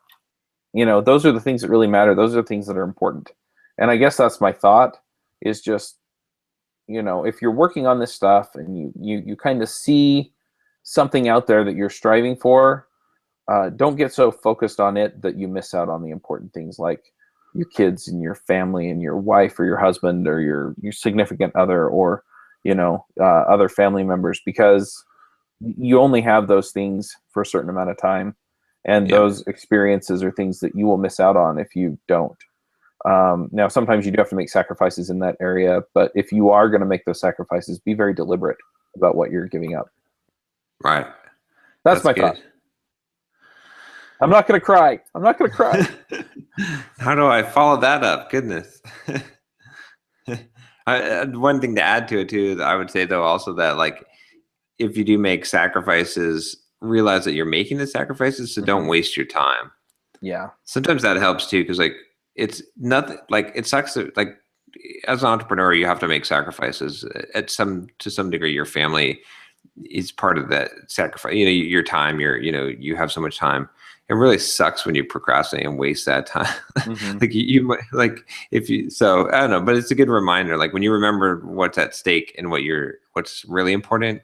those are the things that really matter. Those are the things that are important. And I guess that's my thought, is just, if you're working on this stuff and you kind of see something out there that you're striving for, don't get so focused on it that you miss out on the important things like your kids and your family and your wife or your husband or your significant other or, other family members, because you only have those things for a certain amount of time. And those experiences are things that you will miss out on if you don't. Now, sometimes you do have to make sacrifices in that area, but if you are going to make those sacrifices, be very deliberate about what you're giving up. Right. That's my thought. I'm not going to cry. How do I follow that up? Goodness. One thing to add to it too, I would say though also that like, if you do make sacrifices, realize that you're making the sacrifices, so don't waste your time. Yeah. Sometimes that helps too, because like it's nothing, like it sucks that like as an entrepreneur you have to make sacrifices to some degree. Your family is part of that sacrifice. Your time. You have so much time. It really sucks when you procrastinate and waste that time. Mm-hmm. Like you might so I don't know, but it's a good reminder. Like when you remember what's at stake and what's really important,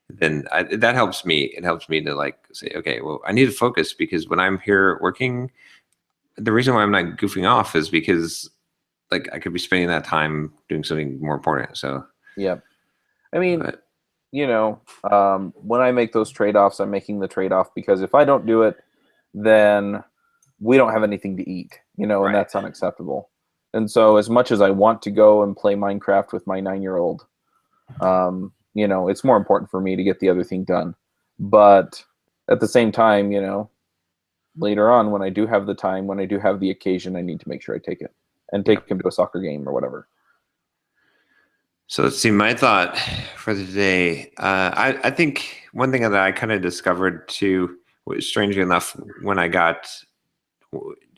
then that helps me. It helps me to like say, okay, well, I need to focus, because when I'm here working, the reason why I'm not goofing off is because like I could be spending that time doing something more important. So yeah, I mean, when I make those trade-offs, I'm making the trade-off because if I don't do it, then we don't have anything to eat, and that's unacceptable. And so as much as I want to go and play Minecraft with my 9-year-old, it's more important for me to get the other thing done. But at the same time, later on, when I do have the time, when I do have the occasion, I need to make sure I take it and take him to a soccer game or whatever. So let's see, my thought for the day. I think one thing that I kind of discovered too, was strangely enough, when I got,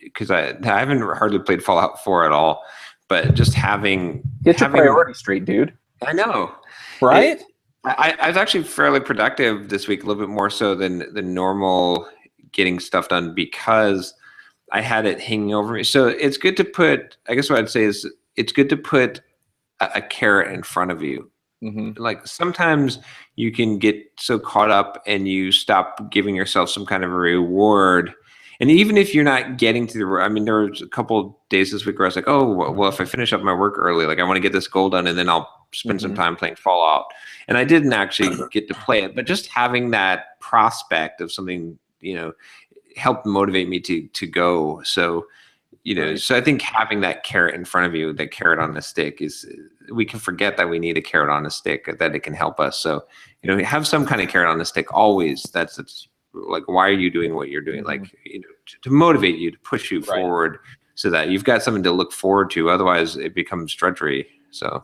because I haven't hardly played Fallout 4 at all, but just having your priorities straight, dude. I know, right? I was actually fairly productive this week, a little bit more so than normal getting stuff done because I had it hanging over me. So it's good to put, I guess what I'd say is it's good to put a carrot in front of you. Like sometimes you can get so caught up and you stop giving yourself some kind of a reward. And even if you're not getting to the, I mean, there was a couple days this week where I was like, oh, well, if I finish up my work early, like I want to get this goal done and then I'll spend some time playing Fallout. And I didn't actually get to play it, but just having that prospect of something, you know, helped motivate me to go. So, you know, so I think having that carrot in front of you, that carrot on a stick is, we can forget that we need a carrot on a stick, that it can help us. So, you know, have some kind of carrot on the stick always. That's like, why are you doing what you're doing? Like, you know, to motivate you, to push you forward so that you've got something to look forward to. Otherwise it becomes drudgery. So.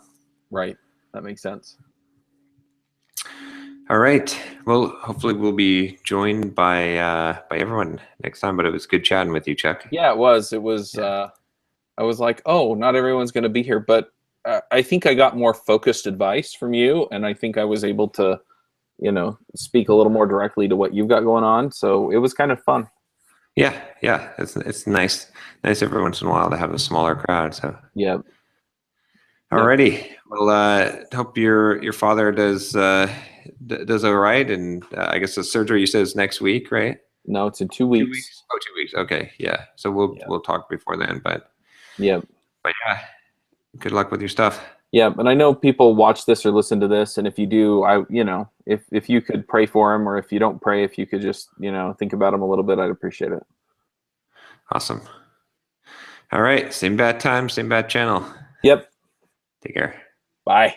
Right. That makes sense. All right. Well, hopefully we'll be joined by everyone next time, but it was good chatting with you, Chuck. Yeah, it was. It was, I was like, oh, not everyone's going to be here, but I think I got more focused advice from you, and I think I was able to, you know, speak a little more directly to what you've got going on. So it was kind of fun. Yeah. It's nice every once in a while to have a smaller crowd. So yeah. Alrighty. Well, hope your father does all right, and I guess the surgery you said is next week, right? No, it's in 2 weeks. 2 weeks. Oh, 2 weeks. Okay, yeah. So we'll talk before then, but yeah. Good luck with your stuff. Yeah, and I know people watch this or listen to this, and if you do, you know, if you could pray for him, or if you don't pray, if you could just, you know, think about him a little bit, I'd appreciate it. Awesome. All right, same bad time, same bad channel. Yep. Take care. Bye.